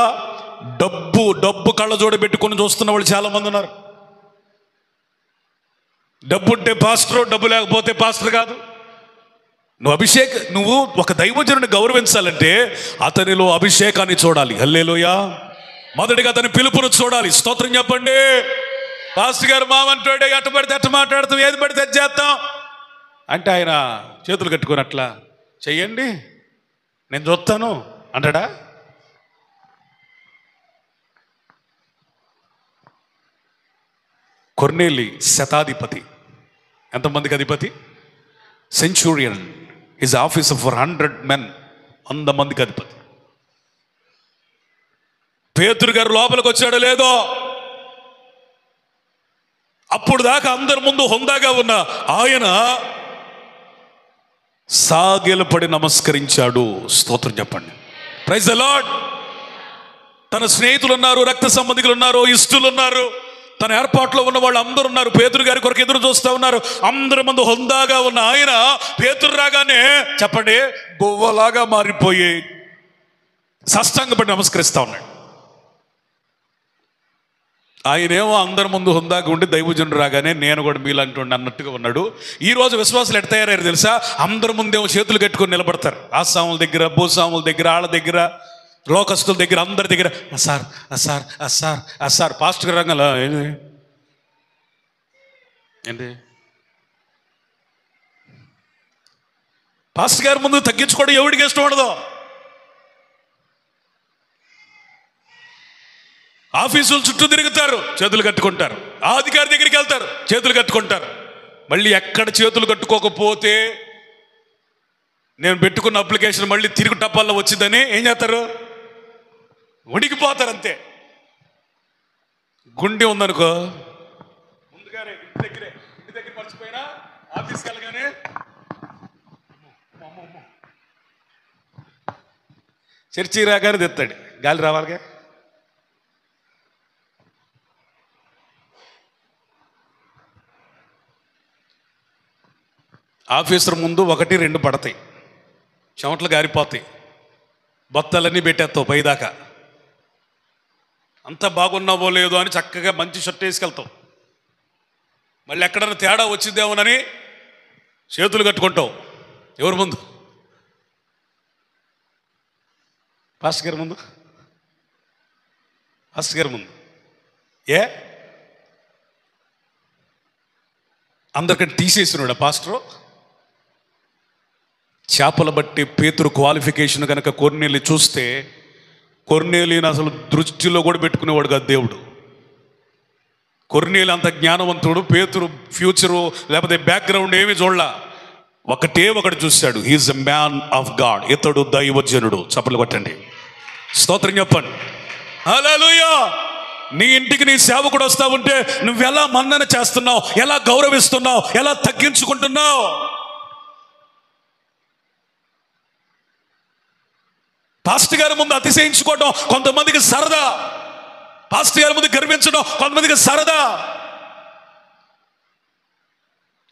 డబ్బు కళ్ళజోడ పెట్టుకొని చూస్తున్న వాళ్ళు చాలా మంది ఉన్నారు. డబ్బు ఉంటే పాస్టర్, డబ్బు లేకపోతే పాస్టర్ కాదు. నువ్వు ఒక దైవజనుని గౌరవించాలంటే అతనిలో అభిషేకాన్ని చూడాలి. హల్లెలూయా. మొదటిగా అతని పిలుపును చూడాలి. స్తోత్రం చెప్పండి. పాస్టర్ గారు మామంటాడే, ఎట్ట పడితే ఎట్ట మాట్లాడతాం, ఏది పడితే అది చేస్తాం అంటే ఆయన చేతులు కట్టుకొని అట్లా చెయ్యండి నేను చూస్తాను అంటాడా? కొర్నేలి శతాధిపతి. ఎంతమందికి అధిపతి? Centurion. Is officer for 100 men. 100 మందికి అధిపతి. పేతురు గారు లోపలికి వచ్చాడో లేదో, అప్పుడు దాకా అందరి ముందు హుందాగా ఉన్న ఆయన సాగిలపడి నమస్కరించాడు. స్తోత్రం చెప్పండి. Praise the lord. తన స్నేహితులు ఉన్నారు, రక్త సంబంధికులు ఉన్నారు, ఇష్టలు ఉన్నారు, తన ఏర్పాట్లో ఉన్న వాళ్ళు అందరూ ఉన్నారు. పేతురు గారి కొరకు ఎదురు చూస్తూ ఉన్నారు. అందరి ముందు హుందాగా ఉన్న ఆయన పేతురు రాగానే చెప్పండి గువ్వలాగా మారిపోయి సాష్టాంగపడి నమస్కరిస్తా ఉన్నాడు. ఆయనేమో అందరి ముందు హుందాగా ఉండి దైవజనుడు రాగానే నేను కూడా మీలాంటి అన్నట్టుగా ఉన్నాడు. ఈరోజు విశ్వాసులు ఎట్ట తయారయ్యారు తెలుసా? అందరి ముందేమో చేతులు కట్టుకొని నిలబడతారు. ఆసాముల దగ్గర, భూస్వాముల దగ్గర, ఆళ్ళ దగ్గర, లోకస్తుల దగ్గర, అందరి దగ్గర sir sir sir sir pastor రంగంలో ఏంటి పాస్టర్ గారి ముందు తగ్గించుకోవడం ఎవడికి ఇష్టం ఉండదు. ఆఫీసులు చుట్టూ తిరుగుతారు, చేతులు కట్టుకుంటారు. ఆ అధికారి దగ్గరికి వెళ్తారు, చేతులు కట్టుకుంటారు. మళ్ళీ ఎక్కడ చేతులు కట్టుకోకపోతే నేను పెట్టుకున్న అప్లికేషన్ మళ్ళీ తిరుగు టపాల్లో వచ్చిందని ఏం చేస్తారు? ఉడికిపోతారు అంతే. గుండె ఉందనుకో ముందుగానే ఇంటి దగ్గర మర్చిపోయినా ఆఫీస్కి వెళ్ళగానే చర్చి రాగానే తెస్తాడు, గాలి రావాలిగా. ఆఫీసర్ ముందు 1-2 పడతాయి, చెమటలు గారిపోతాయి, బత్తలన్నీ పెట్టేస్తావు పైదాకా. అంత బాగున్నావో లేదో అని చక్కగా మంచి షర్ట్ వేసుకెళ్తావు. మళ్ళీ ఎక్కడన్నా తేడా వచ్చిద్దేమోనని చేతులు కట్టుకుంటావు. ఎవరి ముందు? పాస్టర్ గారి ముందు. పాస్టర్ గారి ముందు ఏ అందరికంటే తీసేసినాడు పాస్టరు. చేపల బట్టి పేతురు క్వాలిఫికేషన్ కనుక కొర్నేలి చూస్తే కొర్నేలిని అసలు దృష్టిలో కూడా పెట్టుకునేవాడు కాదు దేవుడు. కొర్నేలి అంత జ్ఞానవంతుడు. పేతురు ఫ్యూచరు లేకపోతే బ్యాక్గ్రౌండ్ ఏమి చూడలా. ఒకటి చూశాడు, he is a man of God. ఇతడు దైవజనుడు. చప్పలు కొట్టండి, స్తోత్రం చెప్పండి. హల్లెలూయా. నీ ఇంటికి నీ సేవకుడు వస్తా ఉంటే నువ్వు ఎలా మన్నన చేస్తున్నావు, ఎలా గౌరవిస్తున్నావు, ఎలా తగ్గించుకుంటున్నావు? పాస్టర్ గారి ముందు అతిశయించుకోవడం కొంతమందికి సరదా, పాస్టర్ గారి ముందు గర్వించడం కొంతమందికి సరదా.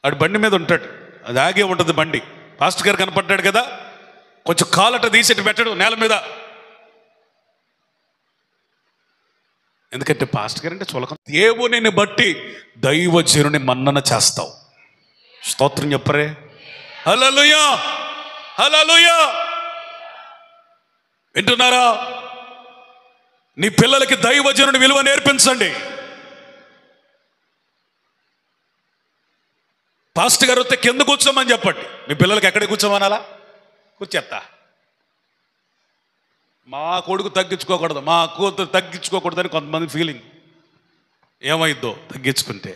ఆడు బండి మీద ఉంటాడు, అది ఆగే ఉంటుంది బండి. పాస్టర్ గారు కనపడ్డాడు కదా, కొంచెం కాలట తీసేటి పెట్టాడు నేల మీద. ఎందుకంటే పాస్టర్ గారు అంటే చులకం. దేవునిని బట్టి దైవజనుని మన్నన చేస్తావు. స్తోత్రం చెప్పరే. హల్లెలూయా, హల్లెలూయా. వింటున్నారా? నీ పిల్లలకి దైవజనుని విలువ నేర్పించండి. పాస్టర్ గారు వస్తే కింద కూర్చోమని చెప్పండి. మీ పిల్లలకి ఎక్కడ కూర్చోమనాలా? కూర్చేస్తా. మా కొడుకు తగ్గించుకోకూడదు, మా కూతురు తగ్గించుకోకూడదని కొంతమంది ఫీలింగ్. ఏమైద్దో తగ్గించుకుంటే?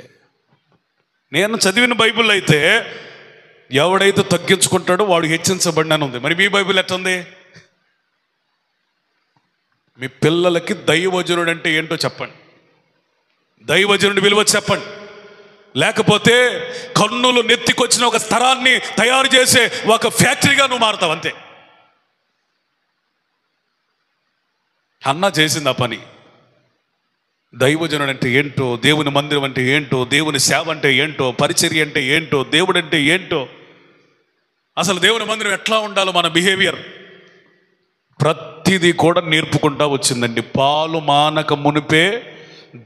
నేను చదివిన బైబిల్ అయితే ఎవడైతే తగ్గించుకుంటాడో వాడు హెచ్చించబడినని ఉంది. మరి మీ బైబిల్ ఎట్టుంది? మీ పిల్లలకి దైవజనుడు అంటే ఏంటో చెప్పండి, దైవజనుడి విలువ చెప్పండి. లేకపోతే కన్నులు నెత్తికొచ్చిన ఒక స్థరాన్ని తయారు చేసే ఒక ఫ్యాక్టరీగా నువ్వు మారుతావు అంతే. అన్నా చేసింది ఆ పని. దైవజనుడు అంటే ఏంటో, దేవుని మందిరం అంటే ఏంటో, దేవుని సేవ అంటే ఏంటో, పరిచర్య అంటే ఏంటో, దేవుడు అంటే ఏంటో, అసలు దేవుని మందిరం ఎట్లా ఉండాలో మన బిహేవియర్ ప్రతిదీ కూడా నేర్పుకుంటా వచ్చిందండి. పాలు మానక మునిపే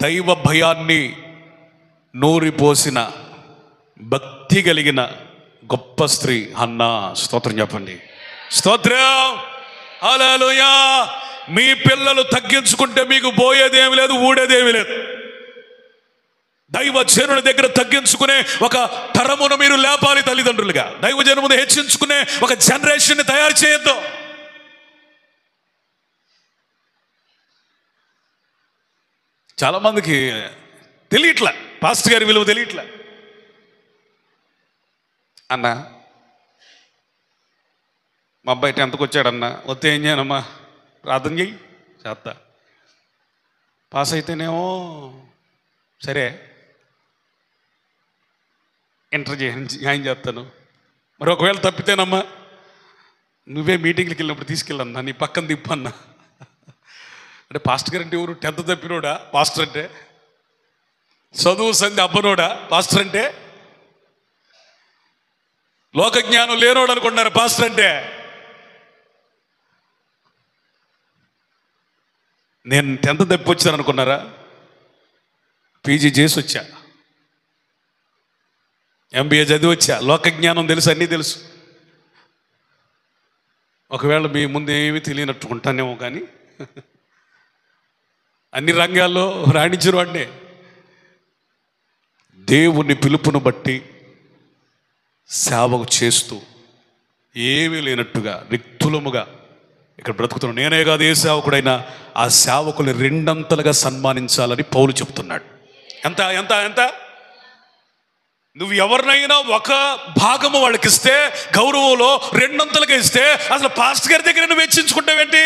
దైవ భయాన్ని నూరిపోసిన భక్తి కలిగిన గొప్ప స్త్రీ హన్నా. స్తోత్రం చెప్పండి, స్తోత్రం. హల్లెలూయా. మీ పిల్లలు తగ్గించుకుంటే మీకు పోయేదేమి లేదు, ఊడేదేమి లేదు. దైవజనుని దగ్గర తగ్గించుకునే ఒక తరమును మీరు లేపాలి తల్లిదండ్రులుగా. దైవజనుని హెచ్చించుకునే ఒక జనరేషన్ని తయారు చేయొద్దు. చాలామందికి తెలియట్లా, పాస్టర్ గారి విలువ తెలియట్లా. అన్నా మా అబ్బాయి 10th వచ్చాడన్నా, వస్తే ఏం చేయనమ్మా, ప్రార్థన చెయ్యి, చేస్తా. పాస్ అయితేనేమో సరే, ఇంటర్ జాయిన్ చేస్తాను. మరి ఒకవేళ తప్పితేనమ్మా నువ్వే మీటింగ్కి వెళ్ళినప్పుడు తీసుకెళ్ళన్నా, నీ పక్కన తిప్పన్నా. అంటే పాస్టర్ గారు అంటే ఎవరు? 10th తప్పినోడా పాస్టర్ అంటే? చదువు సంధి అబ్బనోడా పాస్టర్ అంటే? లోక జ్ఞానం లేనోడు అనుకుంటున్నారు పాస్టర్ అంటే. నేను 10th తప్పి వచ్చాను అనుకున్నారా? పీజీ చేసి వచ్చా, MBA చదివి వచ్చా, లోక జ్ఞానం తెలుసు, అన్నీ తెలుసు. ఒకవేళ మీ ముందు ఏమీ తెలియనట్టుకుంటానేమో, కానీ అన్ని రంగాల్లో రాణించిన వాడినే. దేవుని పిలుపును బట్టి సేవకు చేస్తూ ఏమీ లేనట్టుగా రిక్తులముగా ఇక్కడ బ్రతుకుతున్నాడు. నేనే కాదు, ఏ సేవకుడైనా ఆ సేవకుని 2 సన్మానించాలని పౌలు చెప్తున్నాడు. ఎంత ఎంత ఎంత నువ్వు ఎవరినైనా ఒక భాగము వాళ్ళకి ఇస్తే, గౌరవంలో 2 ఇస్తే, అసలు పాస్టర్ గారి దగ్గర నువ్వు వెచ్చించుకుంటావేంటి?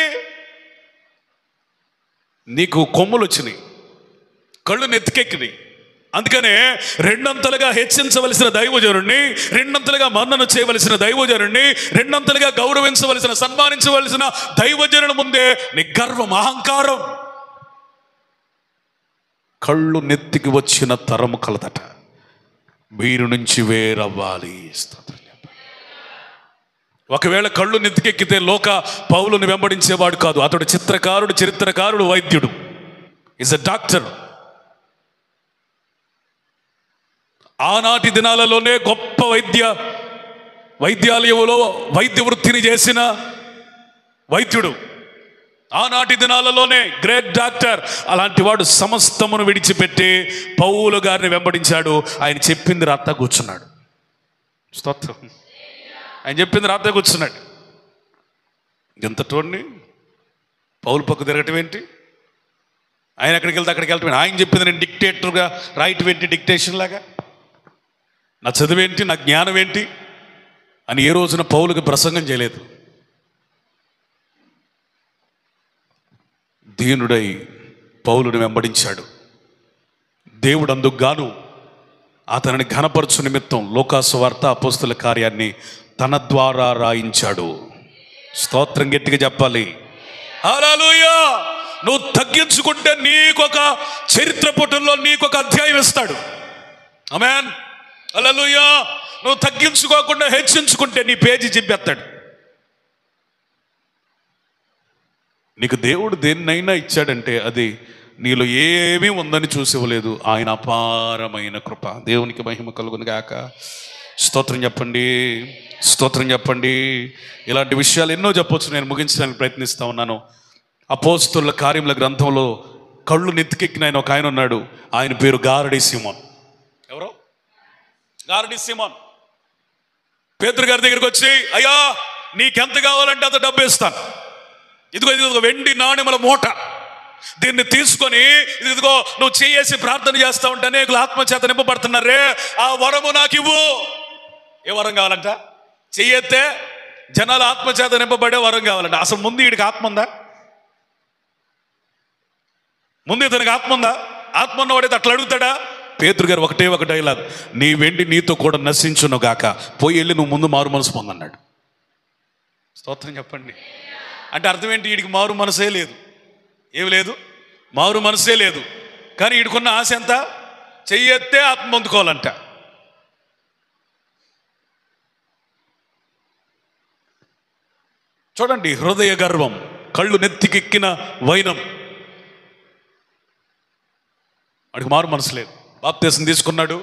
నీకు కొమ్ములు వచ్చినాయి, కళ్ళు నెత్తికెక్కినాయి. అందుకనే 2 హెచ్చించవలసిన దైవజనుడిని, 2 మన్నన చేయవలసిన దైవజనుడిని, 2 గౌరవించవలసిన, సన్మానించవలసిన దైవజనుడి ముందే నీ గర్వం, అహంకారం, కళ్ళు నెత్తికి వచ్చిన తరము కలదట. వీరి నుంచి వేరవ్వాలి. ఒకవేళ కళ్ళు నెత్తికెక్కితే లోక పౌలుని వెంబడించేవాడు కాదు. అతడు చిత్రకారుడు, చరిత్రకారుడు, వైద్యుడు, ఈజ్ ఎ డాక్టర్. ఆనాటి దినాలలోనే గొప్ప వైద్యాలయంలో వైద్య వృత్తిని చేసిన వైద్యుడు, ఆనాటి దినాలలోనే గ్రేట్ డాక్టర్. అలాంటి వాడు సమస్తమును విడిచిపెట్టి పౌలు గారిని వెంబడించాడు. ఆయన చెప్పింది రాత్త కూర్చున్నాడు. స్తోత్రం. ఆయన చెప్పింది రాత్త కూర్చున్నాడు. ఎంత టోన్ని పౌలు పక్క తిరగటం ఏంటి? ఆయన ఎక్కడికి వెళ్తే అక్కడికి వెళ్ళటం ఏంటి? ఆయన చెప్పింది నేను డిక్టేటర్గా రాయటం ఏంటి? డిక్టేషన్ లాగా. నా చదువేంటి, నా జ్ఞానం ఏంటి అని ఏ రోజున పౌలుకి ప్రసంగం చేయలేదు. దీనుడై పౌలుని వెంబడించాడు. దేవుడు అందుకు గాను అతనిని ఘనపరచు నిమిత్తం లూకాసు వార్త, అపోస్తుల కార్యాన్ని తన ద్వారా రాయించాడు. స్తోత్రం. గట్టిగా చెప్పాలి హల్లెలూయా. నువ్వు తగ్గించుకుంటే నీకొక చరిత్ర పుటంలో నీకొక అధ్యాయం ఇస్తాడు. ఆమేన్. హల్లెలూయా. నువ్వు తగ్గించుకోకుండా హెచ్చించుకుంటే నీ పేజీ చింపేస్తాడు. నీకు దేవుడు దేన్నైనా ఇచ్చాడంటే అది నీలో ఏమీ ఉందని చూసి ఇవ్వలేదు. ఆయన అపారమైన కృప. దేవునికి మహిమ కలుగును గాక. స్తోత్రం చెప్పండి, స్తోత్రం చెప్పండి. ఇలాంటి విషయాలు ఎన్నో చెప్పొచ్చు, నేను ముగించడానికి ప్రయత్నిస్తూ ఉన్నాను. అపోస్తుల కార్యముల గ్రంథంలో కళ్ళు నెత్తికెక్కిన ఆయన ఒక ఆయన ఉన్నాడు. ఆయన పేరు గారడి సీమోన్. ఎవరో గారడి సీమోన్. పేతురు గారి దగ్గరికి వచ్చి, అయ్యా నీకెంత కావాలంటే అంత డబ్బు ఇస్తాను, ఇదిగో వెండి నాణెముల మూట, దీన్ని తీసుకొని ఇదిగో నువ్వు చేసి ప్రార్థన చేస్తా ఉంటే అనేకులు ఆత్మచేత నింపబడుతున్నారే, ఆ వరము నాకు ఇవ్వు. ఏ వరం కావాలంట? చెయ్యెత్తే జనాలు ఆత్మచేత నింపబడే వరం కావాలంట. అసలు ముందు వీడికి ఆత్మ ఉందా? ముందు ఇతనికి ఆత్మ ఉందా? ఆత్మ ఉన్నవాడైతే అట్లా అడుగుతాడా? పేతురు గారు ఒకటే ఒక డైలాగ్, నీ వెండి నీతో కూడా నశించును గాక, పోయి వెళ్ళి నువ్వు ముందు మారు మనసు పొందన్నాడు. స్తోత్రం చెప్పండి. అంటే అర్థం ఏంటి? వీడికి మారు మనసే లేదు. ఏమి లేదు? మారు మనసే లేదు. కానీ వీడికున్న ఆశ ఎంత? చెయ్యెత్తే ఆత్మ పొందుకోవాలంట. చూడండి, హృదయ గర్వం, కళ్ళు నెత్తికెక్కిన వైనం. వాడికి మారు మనసు లేదు. బాప్తీసం తీసుకున్నాడు.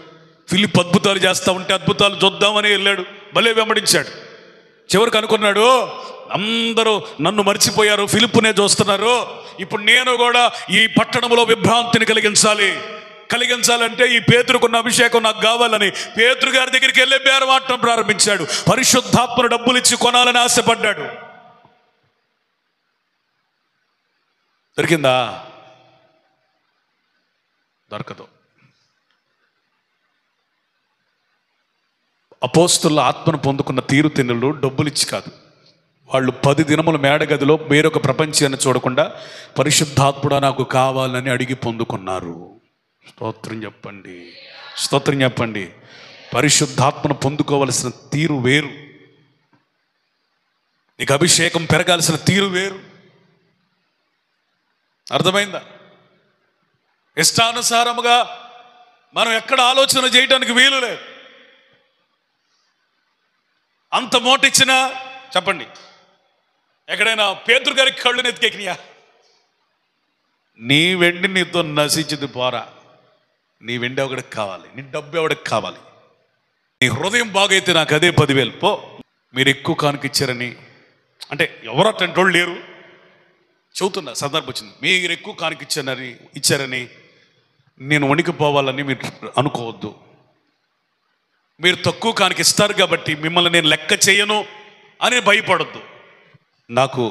ఫిలిప్ అద్భుతాలు చేస్తూ ఉంటే అద్భుతాలు చూద్దామని వెళ్ళాడు. భలే వెంబడించాడు. చివరికి అనుకున్నాడు, అందరూ నన్ను మర్చిపోయారు, ఫిలిప్పునే చూస్తున్నారు, ఇప్పుడు నేను కూడా ఈ పట్టణంలో విభ్రాంతిని కలిగించాలంటే ఈ పేతురుకున్న అభిషేకం నాకు కావాలని పేతురు గారి దగ్గరికి వెళ్ళి బేరమాటం ప్రారంభించాడు. పరిశుద్ధాత్మను డబ్బులు ఇచ్చి కొనాలని ఆశపడ్డాడు. దొరికిందా? దొరకదు. అపోస్తుల ఆత్మను పొందుకున్న తీరుతెన్నులు డబ్బులు ఇచ్చి కాదు. వాళ్ళు 10 దినముల మేడగదిలో వేరొక ప్రపంచాన్ని చూడకుండా పరిశుద్ధాత్ముడా నాకు కావాలని అడిగి పొందుకున్నారు. స్తోత్రం చెప్పండి, స్తోత్రం చెప్పండి. పరిశుద్ధాత్మను పొందుకోవలసిన తీరు వేరు, నీకు అభిషేకం పెరగాల్సిన తీరు వేరు. అర్థమైందా? ఇష్టానుసారముగా మనం ఎక్కడ ఆలోచన చేయడానికి వీలు లేదు. అంత మోటిచ్చినా చెప్పండి, ఎక్కడైనా పేతురు గారికి కళ్ళు నెత్తికెక్కినాయా? నీ వెండి నీతో నశించింది పోరా, నీ వెండి ఎవడికి కావాలి, నీ డబ్బు ఎవడికి కావాలి, నీ హృదయం బాగైతే నాకు అదే 10,000 పో. మీరు ఎక్కువ కానుకిచ్చారని అంటే ఎవరు అట్లాంటి వాళ్ళు లేరు, చెబుతున్నా, సందర్భం వచ్చింది. మీరు ఎక్కువ ఇచ్చారని నేను వణికిపోవాలని మీరు అనుకోవద్దు. మీరు తక్కువ కానుకిస్తారు కాబట్టి మిమ్మల్ని నేను లెక్క చేయను అని భయపడద్దు. నాకు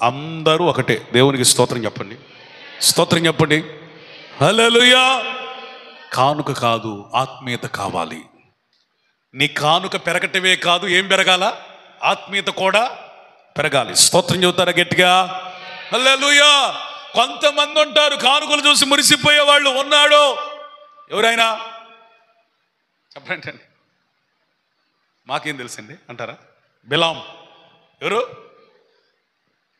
అందరూ ఒకటే. దేవునికి స్తోత్రం చెప్పండి, స్తోత్రం చెప్పండి. హల్లెలూయా. కానుక కాదు, ఆత్మీయత కావాలి. నీ కానుక పెరగటమే కాదు, ఏం పెరగాల? ఆత్మీయత కూడా పెరగాలి. స్తోత్రం చెబుతారా గట్టిగా? హల్లెలూయా. కొంతమంది ఉంటారు కానుకలు చూసి మురిసిపోయే వాళ్ళు. ఉన్నాడు ఎవరైనా చెప్పండి, మాకేం తెలుసండి అంటారా? బిలాం ఎవరు?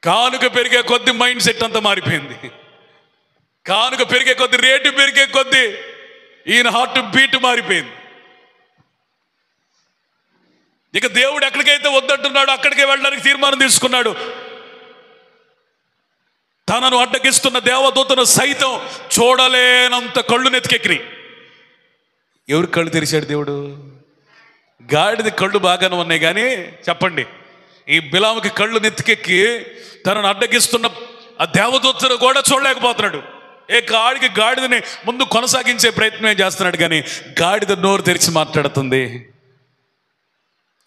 కానుక పెరిగే కొద్ది మైండ్ సెట్ అంతా మారిపోయింది. కానుక పెరిగే కొద్ది, రేటు పెరిగే కొద్ది ఈయన హార్ట్ బీట్ మారిపోయింది. ఇక దేవుడు ఎక్కడికైతే వద్దంటున్నాడు అక్కడికే వెళ్ళడానికి తీర్మానం తీసుకున్నాడు. తనను అడ్డగిస్తున్న దేవదూతను సైతం చూడలేనంత కళ్ళు నెత్తికెక్కి. ఎవరి కళ్ళు తెరిచాడు దేవుడు? గాడిద కళ్ళు బాగానే ఉన్నాయి కానీ చెప్పండి, ఈ బిలాముకి కళ్ళు నెత్తికెక్కి తనను అడ్డగిస్తున్న ఆ దేవదూతను కూడా చూడలేకపోతున్నాడు. గాడిదని ముందు కొనసాగించే ప్రయత్నం చేస్తున్నాడు కానీ గాడిద నోరు తెరిచి మాట్లాడుతుంది.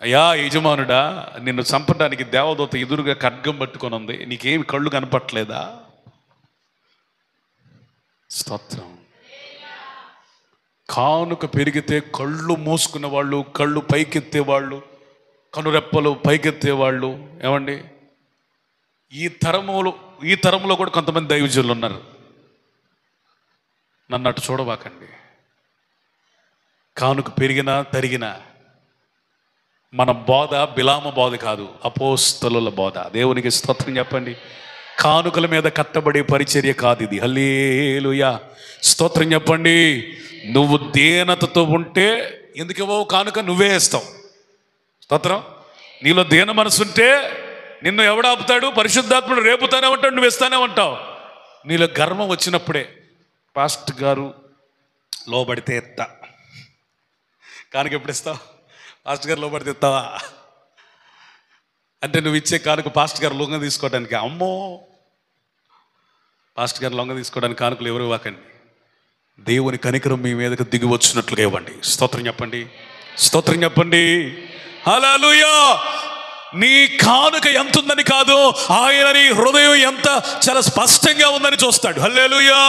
అయ్యా యజమానుడా, నిన్ను చంపడానికి దేవదూత ఎదురుగా ఖడ్గం పట్టుకొని ఉంది, నీకేమి కళ్ళు కనపట్లేదా? స్తోత్రం. కానుక పెరిగితే కళ్ళు మూసుకున్న వాళ్ళు, కళ్ళు పైకెత్తేవాళ్ళు, కనురెప్పలు పైకెత్తేవాళ్ళు, ఏమండి ఈ తరంలో కూడా కొంతమంది దైవజనులు ఉన్నారు. నన్ను అటు చూడబాకండి. కానుక పెరిగినా తరిగినా మన బోధ బిలామ బోధ కాదు, అపోస్తలుల బోధ. దేవునికి స్తోత్రం చెప్పండి. కానుకల మీద కట్టబడే పరిచర్య కాదు ఇది. హల్లెలూయా. స్తోత్రం చెప్పండి. నువ్వు దీనతతో ఉంటే ఎందుకేవో కానుక నువ్వే వేస్తావు. స్తోత్రం. నీలో దీన మనసుంటే నిన్ను ఎవడాపుతాడు? పరిశుద్ధాత్ముడు రేపుతానే ఉంటాడు, నువ్వు ఇస్తానే ఉంటావు. నీలో గర్వం వచ్చినప్పుడే పాస్టర్ గారు లోబడితే ఎత్తా, కానుక ఎప్పుడు ఇస్తావు? పాస్టర్ గారు లోబడితే ఇస్తావా అంటే నువ్వు ఇచ్చే కానుక పాస్టర్ గారు లొంగ తీసుకోవడానికి. అమ్మో, పాస్టర్ గారు లొంగ తీసుకోవడానికి కానుకలు ఎవరు ఇవ్వకండి. దేవుని కనికరం మీ మీదకు దిగి వచ్చినట్లుగా ఇవ్వండి. స్తోత్రం చెప్పండి, స్తోత్రం చెప్పండి. హల్లెలూయా. నీ కానుక ఎంత ఉందని కాదు, ఆయన నీ హృదయం ఎంత చాలా స్పష్టంగా ఉందని చూస్తాడు. హల్లెలూయా.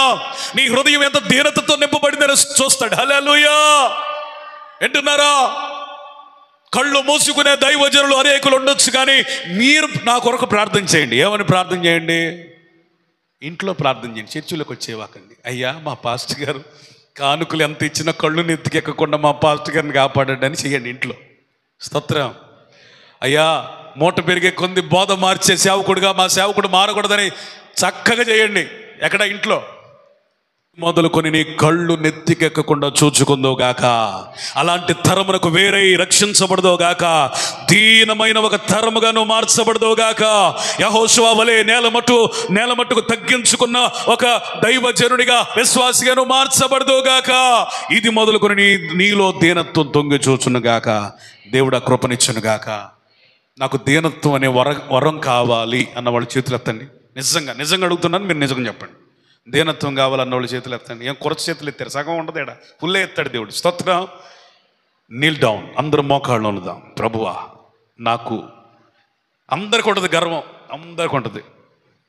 నీ హృదయం ఎంత దీనతతో నింపబడిందని చూస్తాడు. హల్లెలూయా. వింటున్నారా? కళ్ళు మూసుకునే దైవజనులు అనేకులు ఉండొచ్చు కానీ మీరు నా కొరకు ప్రార్థన చేయండి. ఏమని ప్రార్థన చేయండి? ఇంట్లో ప్రార్థన చేయండి, చర్చిలోకి వచ్చేవాకండి. అయ్యా మా పాస్టర్ గారు కానుకలు ఎంత ఇచ్చినా కళ్ళు నెత్తికెక్కకుండా మా పాస్టర్ గారిని కాపాడండి చేయండి ఇంట్లో. స్తోత్రం. అయ్యా మూట పెరిగే కొంది బోధ మార్చే సేవకుడుగా మా సేవకుడు మారకూడదని చక్కగా చేయండి. ఎక్కడ? ఇంట్లో. మొదలుకొని నీ కళ్ళు నెత్తికెక్కకుండా చూచుకుందో గాక, అలాంటి తరమునకు వేరే రక్షించబడదో గాక, దీనమైన ఒక తరముగా నువ్వు మార్చబడదో గాక. యెహోషువ వలె నేల మట్టుకు తగ్గించుకున్న ఒక దైవజనుడిగా, విశ్వాసిగా నువ్వు మార్చబడదో గాక. ఇది మొదలుకొని నీలో దీనత్వం తొంగి చూచును గాక. దేవుడు ఆ కృపనిచ్చును గాక. నాకు దీనత్వం అనే వరం కావాలి అన్న వాళ్ళు చేతులు ఎత్తండి. నిజంగా అడుగుతున్నాను, మీరు నిజంగా చెప్పండి. దీనత్వం కావాలన్న వాళ్ళు చేతులు ఎత్తండి. ఏం కొరత చేతులు ఎత్తారు? సగం ఉండదు, ఏడా ఫుల్లే ఎత్తాడు దేవుడు. స్తోత్రం. నీల్ డౌన్, అందరూ మోకాళ్ళు ఉన్నదాం. ప్రభువా, నాకు అందరికి ఉంటుంది గర్వం, అందరికి ఉంటుంది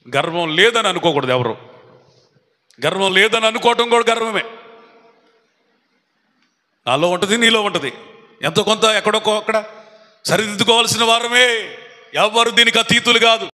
గర్వం. లేదని అనుకోకూడదు ఎవరు. గర్వం లేదని అనుకోవటం కూడా గర్వమే. నాలో ఉంటుంది, నీలో ఉంటుంది. ఎంతో కొంత ఎక్కడొక్క అక్కడ సరిదిద్దుకోవాల్సిన వారమే. ఎవరు దీనికి అతీతులు కాదు.